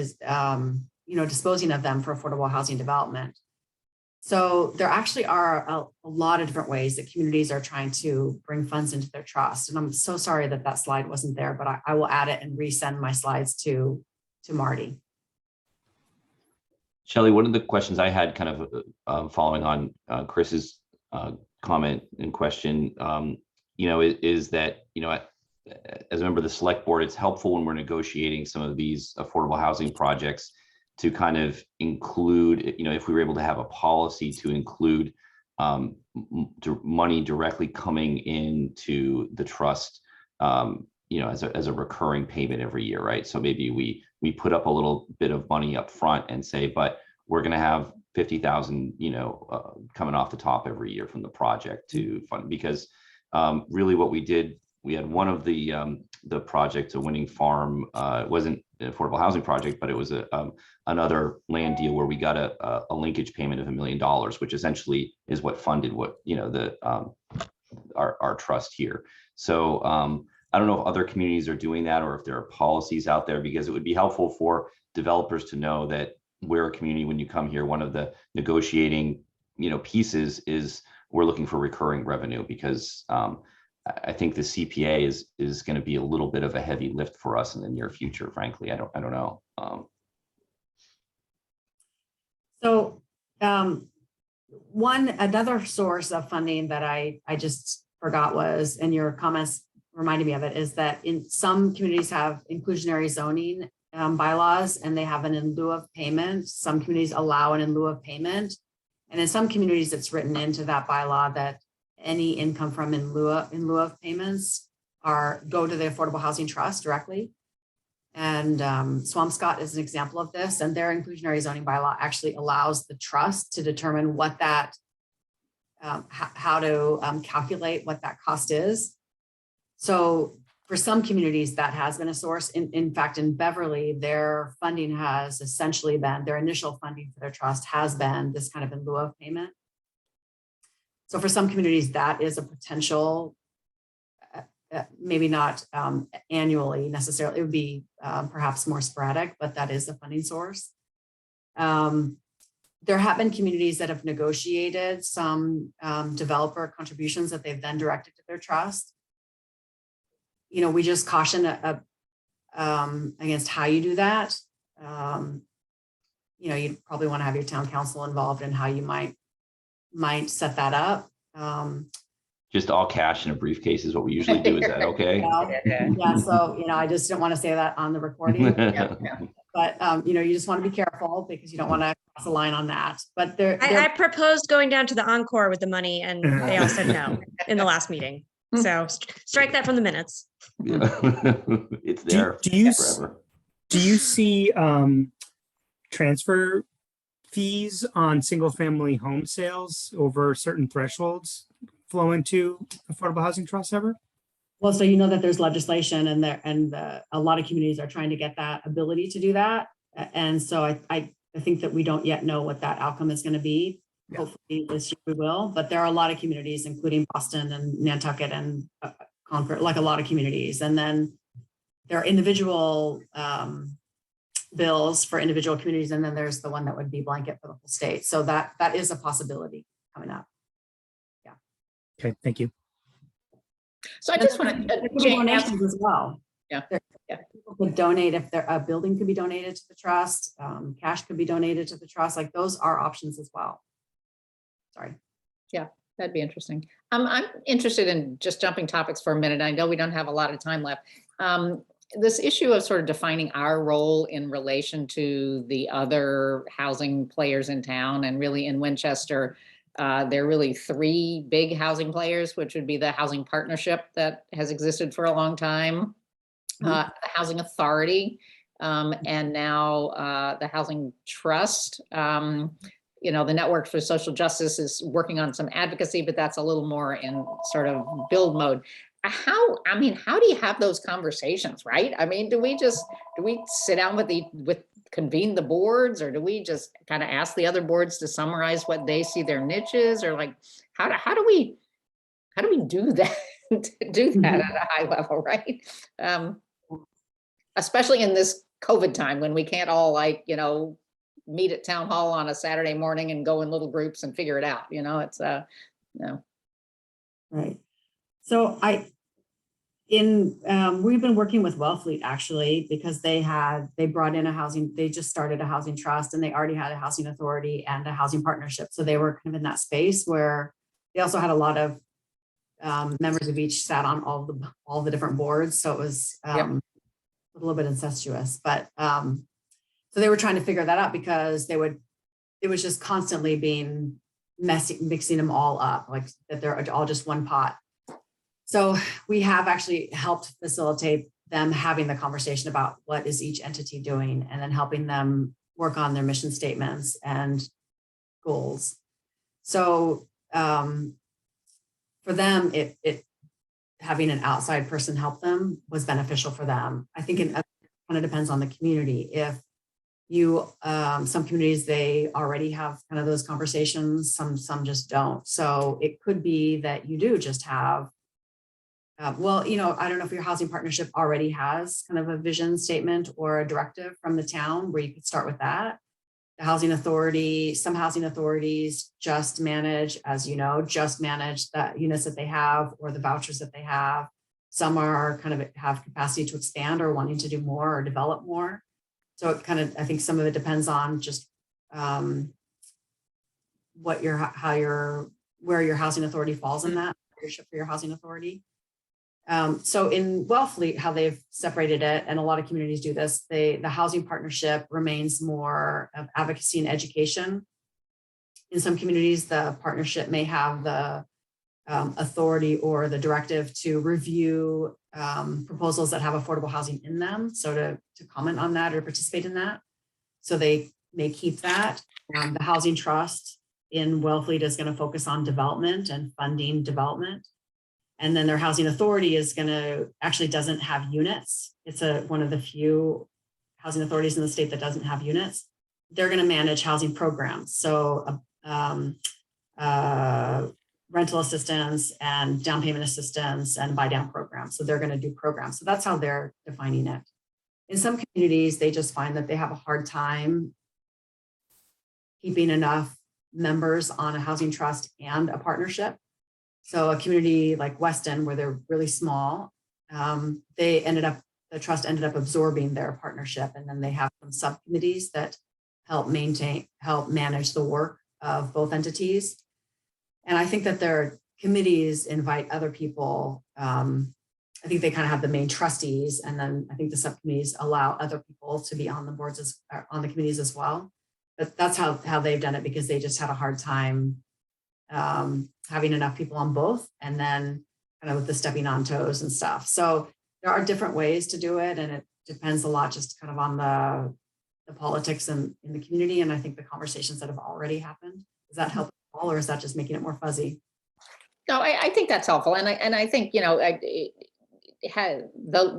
disposing of them for affordable housing development. So there actually are a lot of different ways that communities are trying to bring funds into their trust. And I'm so sorry that that slide wasn't there, but I will add it and resend my slides to Marty. Shelley, one of the questions I had kind of following on Chris's comment and question, is that, as a member of the select board, it's helpful when we're negotiating some of these affordable housing projects to kind of include, if we were able to have a policy to include money directly coming into the trust, as a recurring payment every year, right? So maybe we put up a little bit of money up front and say, but we're going to have 50,000, coming off the top every year from the project to fund, because really what we did, we had one of the projects, a winning farm, it wasn't an affordable housing project, but it was another land deal where we got a linkage payment of $1 million, which essentially is what funded our trust here. So I don't know if other communities are doing that or if there are policies out there, because it would be helpful for developers to know that we're a community. When you come here, one of the negotiating pieces is we're looking for recurring revenue, because I think the CPA is going to be a little bit of a heavy lift for us in the near future. Frankly, I don't know. So another source of funding that I just forgot was, and your comments reminded me of it, is that in some communities have inclusionary zoning bylaws, and they have an in lieu of payment. Some communities allow an in lieu of payment. And in some communities, it's written into that bylaw that any income from in lieu of payments go to the Affordable Housing Trust directly. And Swampscott is an example of this, and their inclusionary zoning bylaw actually allows the trust to determine what that, how to calculate what that cost is. So for some communities, that has been a source. In fact, in Beverly, their funding has essentially been, their initial funding for their trust has been this kind of in lieu of payment. So for some communities, that is a potential, maybe not annually necessarily, it would be perhaps more sporadic, but that is a funding source. There have been communities that have negotiated some developer contributions that they've then directed to their trust. You know, we just caution against how you do that. You know, you probably want to have your town council involved in how you might set that up. Just all cash in a briefcase is what we usually do. Is that okay? Yeah, so, you know, I just didn't want to say that on the recording. But, you know, you just want to be careful because you don't want to cross a line on that. But I proposed going down to the Encore with the money and they all said no in the last meeting. So strike that from the minutes. It's there forever. Do you see transfer fees on single family home sales over certain thresholds flow into affordable housing trusts ever? Well, so you know that there's legislation and a lot of communities are trying to get that ability to do that. And so I think that we don't yet know what that outcome is going to be. Yeah. Hopefully this year we will, but there are a lot of communities, including Boston and Nantucket and Concord, like a lot of communities. And then there are individual bills for individual communities. And then there's the one that would be blanket for the whole state. So that is a possibility coming up. Yeah. Okay, thank you. So I just want to donations as well. Yeah. People could donate if a building could be donated to the trust, cash could be donated to the trust. Like those are options as well. Sorry. Yeah, that'd be interesting. I'm interested in just jumping topics for a minute. I know we don't have a lot of time left. This issue of sort of defining our role in relation to the other housing players in town, and really in Winchester, there are really three big housing players, which would be the housing partnership that has existed for a long time, the housing authority, and now the housing trust. You know, the Network for Social Justice is working on some advocacy, but that's a little more in sort of build mode. How do you have those conversations, right? I mean, do we sit down with convene the boards, or do we just kind of ask the other boards to summarize what they see their niches, or like, how do we do that, at a high level, right? Especially in this COVID time when we can't all, like, you know, meet at town hall on a Saturday morning and go in little groups and figure it out. You know, it's no. Right. So we've been working with Wellfleet actually, because they just started a housing trust, and they already had a housing authority and a housing partnership. So they were kind of in that space where they also had a lot of members of each sat on all the different boards. So it was a little bit incestuous, but so they were trying to figure that out because it was just constantly being mixing them all up, like that they're all just one pot. So we have actually helped facilitate them having the conversation about what is each entity doing, and then helping them work on their mission statements and goals. So for them, it having an outside person help them was beneficial for them. I think it kind of depends on the community. If you some communities, they already have kind of those conversations, some just don't. So it could be that you do just have well, you know, I don't know if your housing partnership already has kind of a vision statement or a directive from the town where you could start with that. The housing authority, some housing authorities just manage, as you know, the units that they have or the vouchers that they have. Some are kind of have capacity to expand or wanting to do more or develop more. So it kind of, I think some of it depends on just what your, where your housing authority falls in that leadership for your housing authority. So in Wellfleet, how they've separated it, and a lot of communities do this, the housing partnership remains more of advocacy and education. In some communities, the partnership may have the authority or the directive to review proposals that have affordable housing in them. So to comment on that or participate in that. So they may keep that. The Housing Trust in Wellfleet is going to focus on development and funding development. And then their housing authority is going to actually doesn't have units. It's one of the few housing authorities in the state that doesn't have units. They're going to manage housing programs. So rental assistance and down payment assistance and buy down programs. So they're going to do programs. So that's how they're defining it. In some communities, they just find that they have a hard time keeping enough members on a housing trust and a partnership. So a community like Weston, where they're really small, the trust ended up absorbing their partnership. And then they have some subcommittees that help manage the work of both entities. And I think that their committees invite other people. I think they kind of have the main trustees, and then I think the subcommittees allow other people to be on the boards on the committees as well. But that's how they've done it, because they just had a hard time having enough people on both, and then kind of with the stepping on toes and stuff. So there are different ways to do it, and it depends a lot just kind of on the politics in the community. And I think the conversations that have already happened, does that help at all, or is that just making it more fuzzy? No, I think that's helpful. And I think, the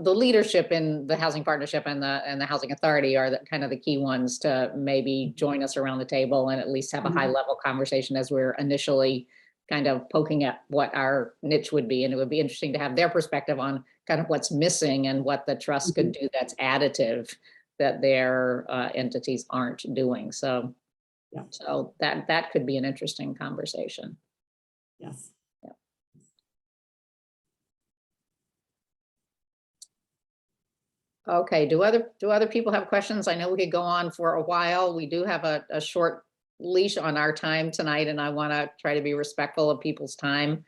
leadership in the housing partnership and the housing authority are kind of the key ones to maybe join us around the table and at least have a high level conversation as we're initially kind of poking at what our niche would be. And it would be interesting to have their perspective on kind of what's missing and what the trust could do that's additive that their entities aren't doing. So, yeah. So that could be an interesting conversation. Yes. Okay, do other people have questions? I know we could go on for a while. We do have a short leash on our time tonight, and I want to try to be respectful of people's time.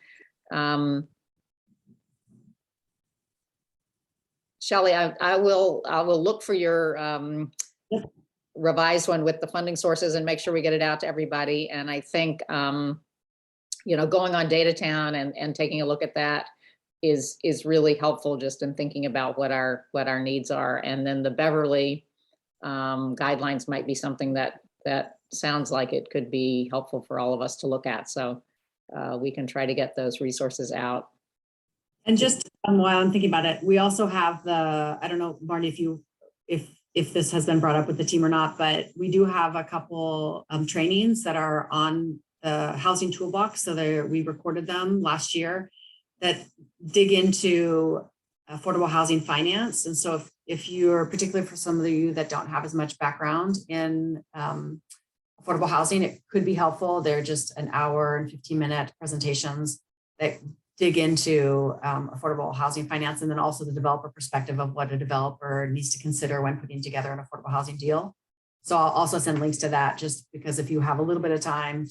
Shelley, I will look for your revised one with the funding sources and make sure we get it out to everybody. And I think going on Datatown and taking a look at that is really helpful just in thinking about what our needs are. And then the Beverly guidelines might be something that sounds like it could be helpful for all of us to look at. So we can try to get those resources out. And just while I'm thinking about it, we also have I don't know, Marty, if this has been brought up with the team or not, but we do have a couple trainings that are on the housing toolbox. So we recorded them last year that dig into affordable housing finance. And so if you're, particularly for some of you that don't have as much background in affordable housing, it could be helpful. They're just an hour and 15-minute presentations that dig into affordable housing finance, and then also the developer perspective of what a developer needs to consider when putting together an affordable housing deal. So I'll also send links to that, just because if you have a little bit of time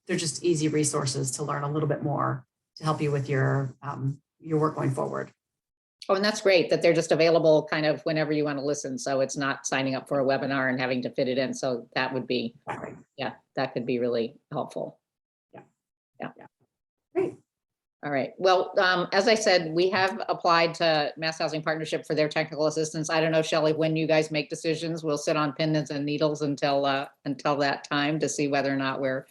they're just easy resources to learn a little bit more to help you with your work going forward. Oh, and that's great that they're just available kind of whenever you want to listen. So it's not signing up for a webinar and having to fit it in. So that would be, yeah, that could be really helpful. Yeah. Great. All right. Well, as I said, we have applied to Mass Housing Partnership for their technical assistance. I don't know, Shelley, when you guys make decisions, we'll sit on pins and needles until that time to see whether or not we're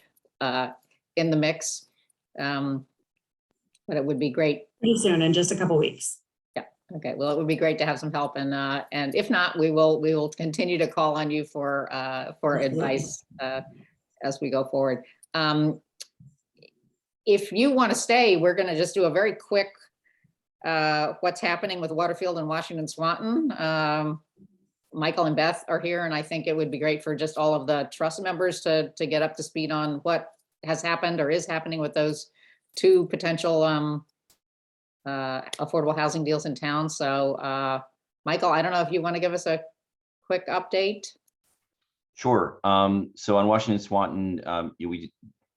in the mix. But it would be great. Pretty soon, in just a couple of weeks. Yeah. Okay. Well, it would be great to have some help, and if not, we will continue to call on you for advice as we go forward. If you want to stay, we're going to just do a very quick what's happening with Waterfield and Washington Swanton. Michael and Beth are here, and I think it would be great for just all of the trust members to get up to speed on what has happened or is happening with those two potential affordable housing deals in town. So Michael, I don't know if you want to give us a quick update. Sure. So on Washington Swanton, we've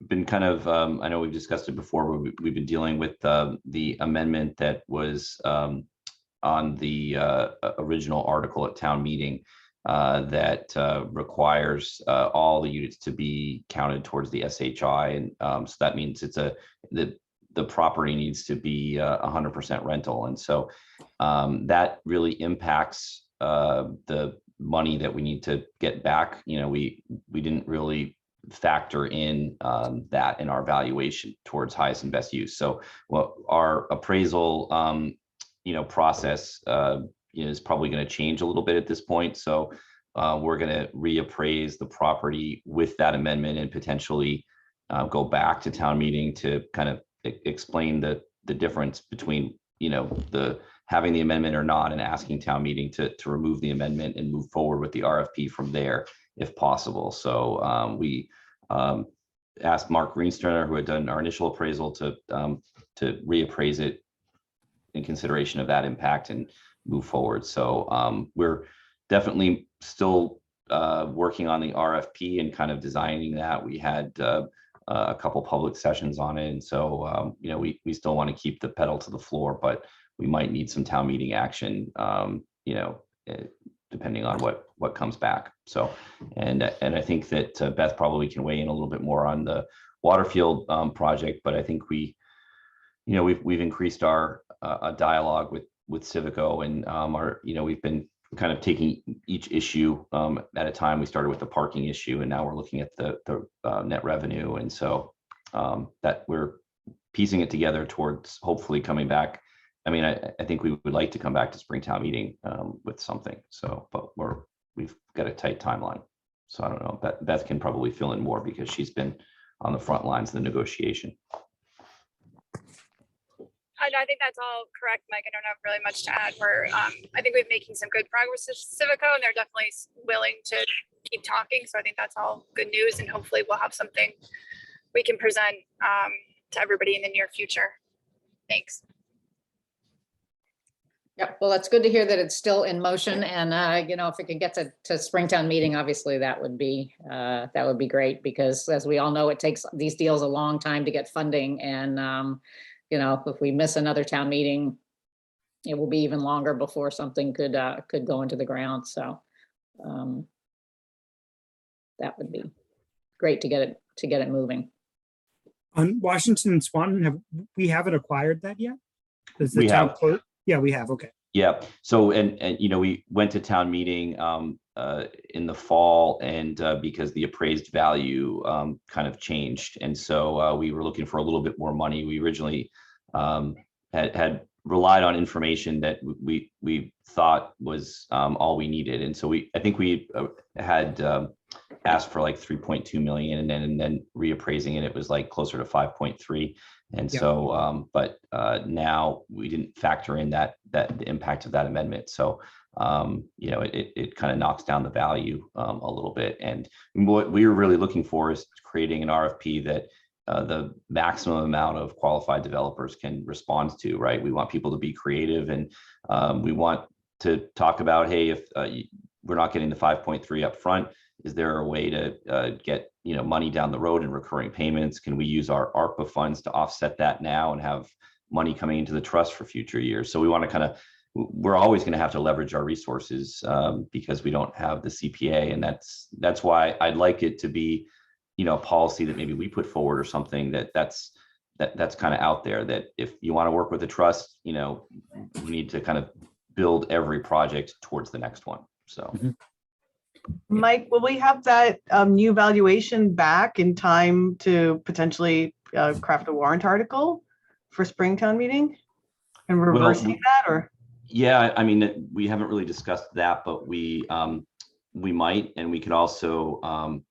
been kind of, I know we've discussed it before, but we've been dealing with the amendment that was on the original article at town meeting that requires all the units to be counted towards the SHI. And so that means the property needs to be 100% rental. And so that really impacts the money that we need to get back. We didn't really factor in that in our valuation towards highest and best use. So our appraisal process is probably going to change a little bit at this point. So we're going to reappraise the property with that amendment and potentially go back to town meeting to kind of explain the difference between the having the amendment or not, and asking town meeting to remove the amendment and move forward with the RFP from there if possible. So we asked Mark Greensterner, who had done our initial appraisal, to reappraise it in consideration of that impact and move forward. So we're definitely still working on the RFP and kind of designing that. We had a couple public sessions on it, and so we still want to keep the pedal to the floor, but we might need some town meeting action, depending on what comes back. So, and I think that Beth probably can weigh in a little bit more on the Waterfield project, but I think we've increased our dialogue with Civico, and we've been kind of taking each issue at a time. We started with the parking issue, and now we're looking at the net revenue, and so that we're piecing it together towards hopefully coming back. I mean, I think we would like to come back to Springtown meeting with something. So, but we've got a tight timeline. So I don't know. Beth can probably fill in more because she's been on the front lines of the negotiation. I think that's all correct, Mike. I don't have really much to add. I think we're making some good progress with Civico, and they're definitely willing to keep talking. So I think that's all good news, and hopefully we'll have something we can present to everybody in the near future. Thanks. Yeah, well, it's good to hear that it's still in motion, and if it could get to Springtown meeting, obviously that would be great, because as we all know, it takes these deals a long time to get funding, and if we miss another town meeting, it will be even longer before something could go into the ground. So that would be great to get it moving. On Washington and Swanton, we haven't acquired that yet? Does the We town have. close? Yeah, we have. Okay. Yeah. So, and we went to town meeting in the fall, and because the appraised value kind of changed, and so we were looking for a little bit more money. We originally had relied on information that we thought was all we needed, and so I think we had asked for like 3.2 million, and then reappraising it was like closer to 5.3. And Yep. so, but now we didn't factor in the impact of that amendment. So, it kind of knocks down the value a little bit. And what we were really looking for is creating an RFP that the maximum amount of qualified developers can respond to, right? We want people to be creative, and we want to talk about, hey, if we're not getting the 5.3 up front, is there a way to get money down the road in recurring payments? Can we use our ARPA funds to offset that now and have money coming into the trust for future years? So we want to we're always going to have to leverage our resources because we don't have the CPA, and that's why I'd like it to be a policy that maybe we put forward, or something that's kind of out there, that if you want to work with the trust, we need to kind of build every project towards the next one. So. Mm-hmm. Mike, will we have that new valuation back in time to potentially craft a warrant article for Springtown meeting and reversing that, or? Yeah, I mean, we haven't really discussed that, but we might, and we could also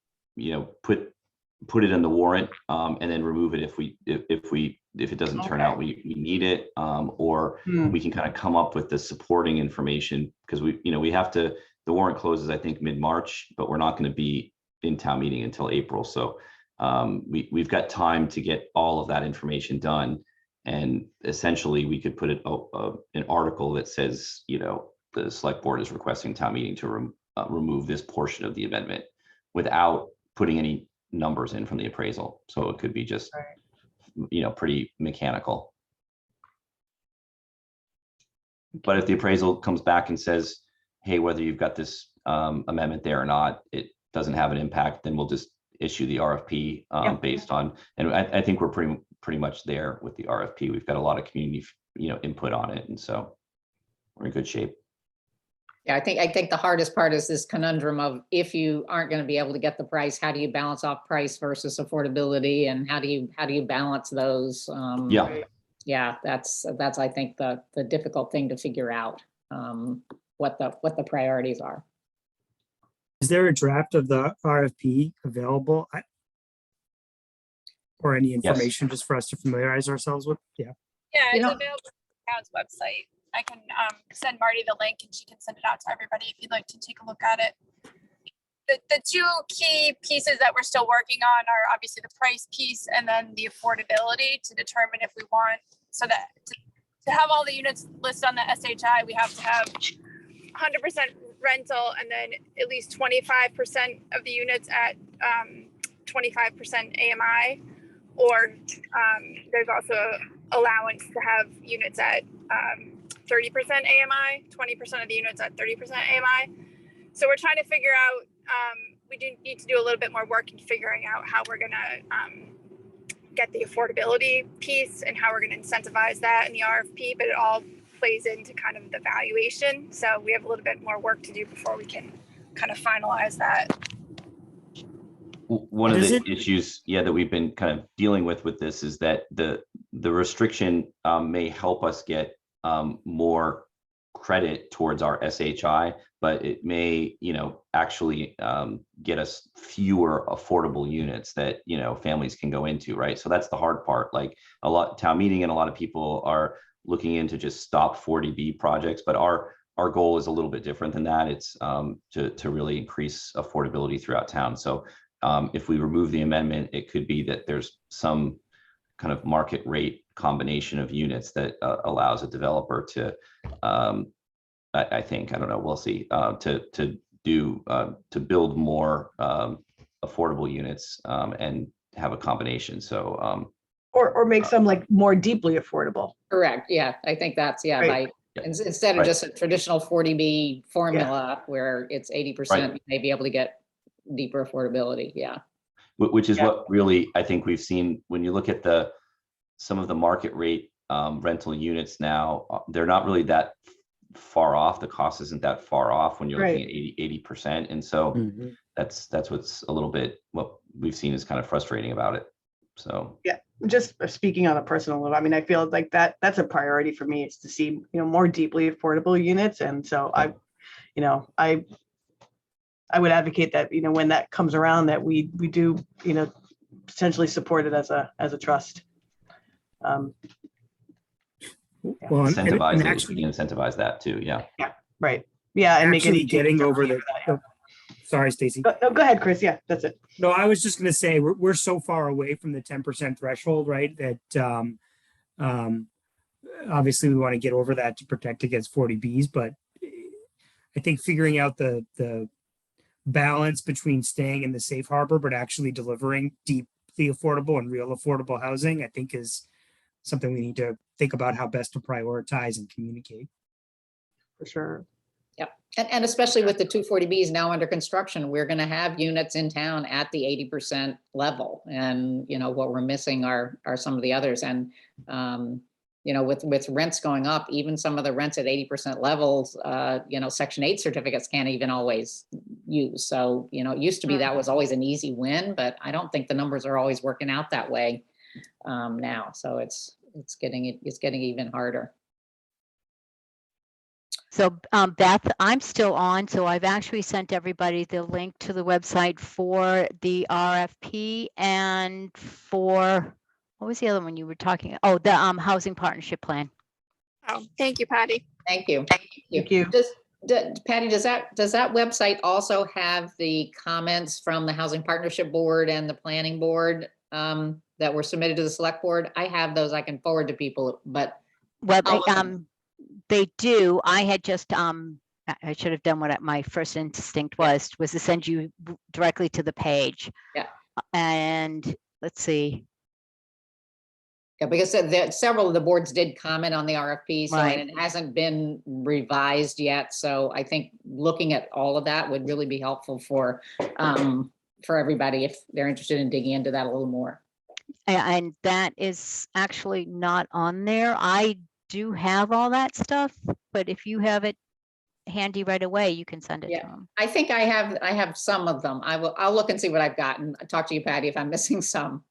put it in the warrant and then remove it if it doesn't turn out we need it, or we can kind of come up with the supporting information, because we have to. The warrant closes, I think, mid-March, but we're not going to be in town meeting until April. So we've got time to get all of that information done. And essentially, we could put an article that says, the select board is requesting town meeting to remove this portion of the amendment. without putting any numbers in from the appraisal. So it could be just, pretty mechanical. But if the appraisal comes back and says, hey, whether you've got this amendment there or not, it doesn't have an impact, then we'll just issue the RFP based on, and I think we're pretty much there with the RFP. We've got a lot of community, input on it. And so we're in good shape. Yeah, I think the hardest part is this conundrum of, if you aren't going to be able to get the price, how do you balance off price versus affordability, and how do you balance those? Yeah, that's I think the difficult thing to figure out, what the priorities are. Is there a draft of the RFP available? Or any information just for us to familiarize ourselves with? Yeah. Yeah, You it's know- available on the town's website. I can send Marty the link and she can send it out to everybody if you'd like to take a look at it. The two key pieces that we're still working on are obviously the price piece and then the affordability, to determine if we want, so that to have all the units listed on the SHI, we have to have 100% rental and then at least 25% of the units at 25% AMI, or there's also allowance to have units at 30% AMI, 20% of the units at 30% AMI. So we're trying to figure out, we do need to do a little bit more work in figuring out how we're gonna get the affordability piece and how we're gonna incentivize that in the RFP, but it all plays into kind of the valuation. So we have a little bit more work to do before we can kind of finalize that. One of the issues, that we've been kind of dealing with this is that the restriction may help us get more credit towards our SHI, but it may, actually get us fewer affordable units that, families can go into, right? So that's the hard part. Like town meeting and a lot of people are looking into just stop 40B projects, but our goal is a little bit different than that. It's to really increase affordability throughout town. So if we remove the amendment, it could be that there's some kind of market rate combination of units that allows a developer to, I think, I don't know, we'll see, to build more affordable units and have a combination. So Or make some like more deeply affordable. Correct. Yeah, I think that's, Right. right. Instead of Right. just a traditional 40B formula where it's 80%, Right. you may be able to get deeper affordability. Yeah. which is what really I think we've seen when you look at some of the market rate rental units now, they're not really that far off. The cost isn't that far off when you're looking at 80%. And so that's what's a little bit what we've seen is kind of frustrating about it. So Just speaking on a personal level, I mean, I feel like that's a priority for me, is to see, more deeply affordable units. And so I would advocate that, when that comes around, that we do, potentially support it as a trust. Well, incentivize and it, actually, we can incentivize that too. Yeah. Right. Yeah. And make actually any getting changes over around the, that. sorry, Stacy. No, go ahead, Chris. Yeah, that's it. No, I was just going to say we're so far away from the 10% threshold, right? That obviously we want to get over that to protect against 40Bs, but I think figuring out the balance between staying in the safe harbor but actually delivering deeply affordable and real affordable housing, I think is something we need to think about how best to prioritize and communicate. For sure. Yep. And especially with the 240Bs now under construction, we're going to have units in town at the 80% level. And, what we're missing are some of the others. And, with rents going up, even some of the rents at 80% levels, Section 8 certificates can't even always use. So, it used to be that was always an easy win, but I don't think the numbers are always working out that way now. So it's getting even harder. So Beth, I'm still on. So I've actually sent everybody the link to the website for the RFP and for, what was the other one you were talking? Oh, the housing partnership plan. Oh, thank you, Patty. Thank you. Thank you. Patty, does that website also have the comments from the Housing Partnership Board and the Planning Board that were submitted to the Select Board? I have those I can forward to people, but Well, they do. I had just I should have done what my first instinct was to send you directly to the page. Yeah. And let's see. Yeah, because several of the boards did comment on the RFP, so Right. and it hasn't been revised yet. So I think looking at all of that would really be helpful for everybody if they're interested in digging into that a little more. And that is actually not on there. I do have all that stuff, but if you have it handy right away, you can send it Yeah. to them. I think I have some of them. I'll look and see what I've got and talk to you, Patty, if I'm missing some.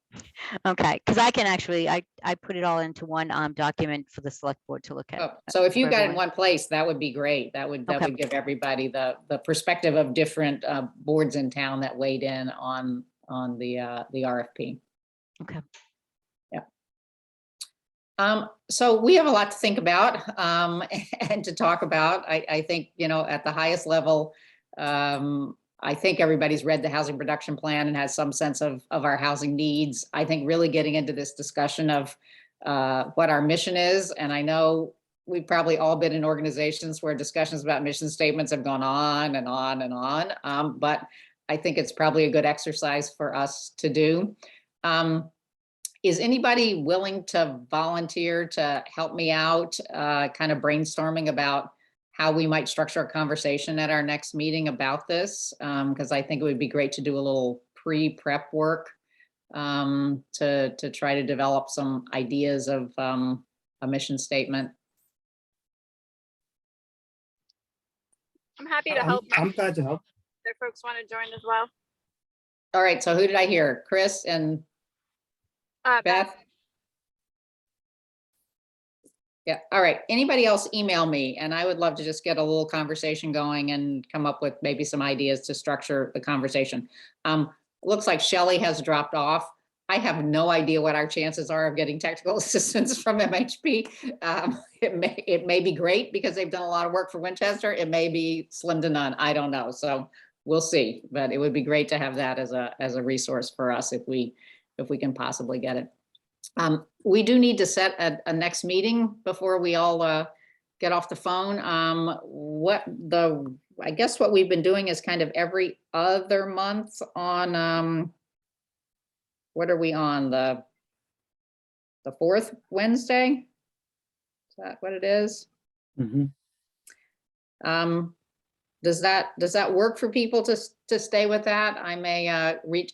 Okay, because I can actually, I put it all into one document for the select board to look at. Oh, so if you for got it in everyone. one place, that would be great. That would Okay. give everybody the perspective of different boards in town that weighed in on the RFP. Okay. Yeah. So we have a lot to think about and to talk about. I think, at the highest level, I think everybody's read the housing production plan and has some sense of our housing needs. I think really getting into this discussion of what our mission is. And I know we've probably all been in organizations where discussions about mission statements have gone on and on and on. But I think it's probably a good exercise for us to do. Is anybody willing to volunteer to help me out, kind of brainstorming about how we might structure a conversation at our next meeting about this? Because I think it would be great to do a little pre-prep work to try to develop some ideas of a mission statement. I'm happy to help. I'm glad to help. If folks want to join as well. All right, so who did I hear? Chris and Beth? Yeah, all right. Anybody else email me and I would love to just get a little conversation going and come up with maybe some ideas to structure the conversation. Looks like Shelley has dropped off. I have no idea what our chances are of getting technical assistance from MHP. It may be great because they've done a lot of work for Winchester. It may be slim to none. I don't know. So we'll see, but it would be great to have that as a resource for us if we can possibly get it. We do need to set a next meeting before we all get off the phone. I guess what we've been doing is kind of every other month on, what are we on, the fourth Wednesday? Is that what it is? Mhm. Does that work for people to stay with that? I may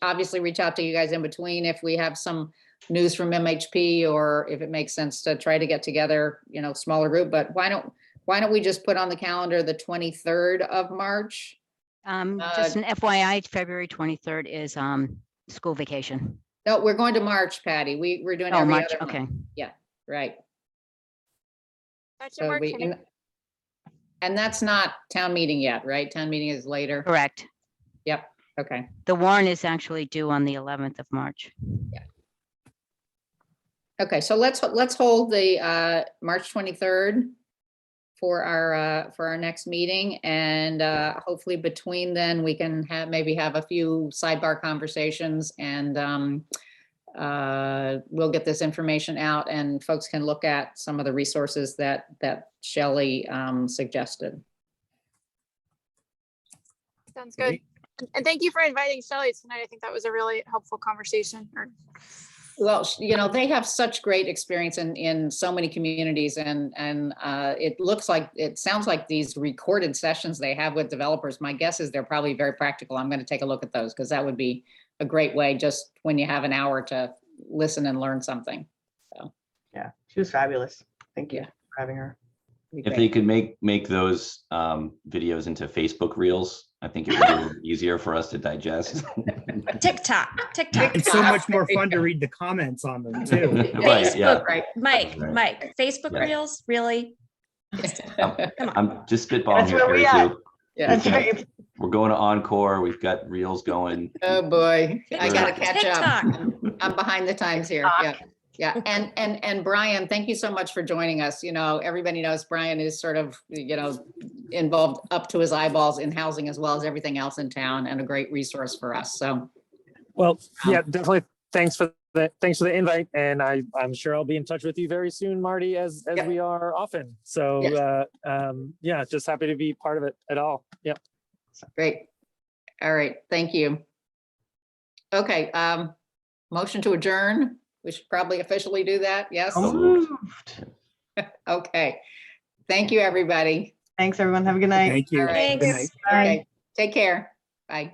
obviously reach out to you guys in between if we have some news from MHP or if it makes sense to try to get together, smaller group. But why don't we just put on the calendar the 23rd of March? Just an FYI, February 23rd is school vacation. No, we're going to March, Patty. We're doing Oh, every March, other month. okay. Yeah, right. That should So work for me. and that's not town meeting yet, right? Town meeting is later. Correct. Yep. Okay. The warrant is actually due on the 11th of March. Okay, so let's hold the March 23rd for our next meeting, and hopefully between then we can maybe have a few sidebar conversations, and we'll get this information out, and folks can look at some of the resources that Shelley suggested. Sounds good. And thank you for inviting Shelley tonight. I think that was a really helpful conversation. Well, they have such great experience in so many communities, and it sounds like these recorded sessions they have with developers, my guess is they're probably very practical. I'm going to take a look at those because that would be a great way just when you have an hour to listen and learn something. So Yeah, she was fabulous. Thank you Yeah. for having her. If they could make those videos into Facebook Reels, I think it would be a little easier for us to digest. TikTok. And so much more fun to read the comments on them too. Right, yeah. right. Mike, Right. Facebook Yeah. Reels, really? Come on. I'm just spitballing That's here, where we Carrie, at. too. Yeah. That's right. We're going to Encore. We've got Reels going. Oh boy, I gotta TikTok, catch up. TikTok. I'm behind the times here. Yeah. And Brian, thank you so much for joining us. Everybody knows Brian is sort of, involved up to his eyeballs in housing as well as everything else in town, and a great resource for us. So Well, yeah, definitely. Thanks for thanks for the invite, and I'm sure I'll be in touch with you very soon, Marty, as Yep. we are often. So yeah, just happy to be part of it at all. Yep. Great. All right, thank you. Okay, motion to adjourn. We should probably officially do that. Yes? So So moved. moved. Okay. Thank you, everybody. Thanks, everyone. Have a good night. Thank you. All right. Good night. Bye. Okay, take care. Bye.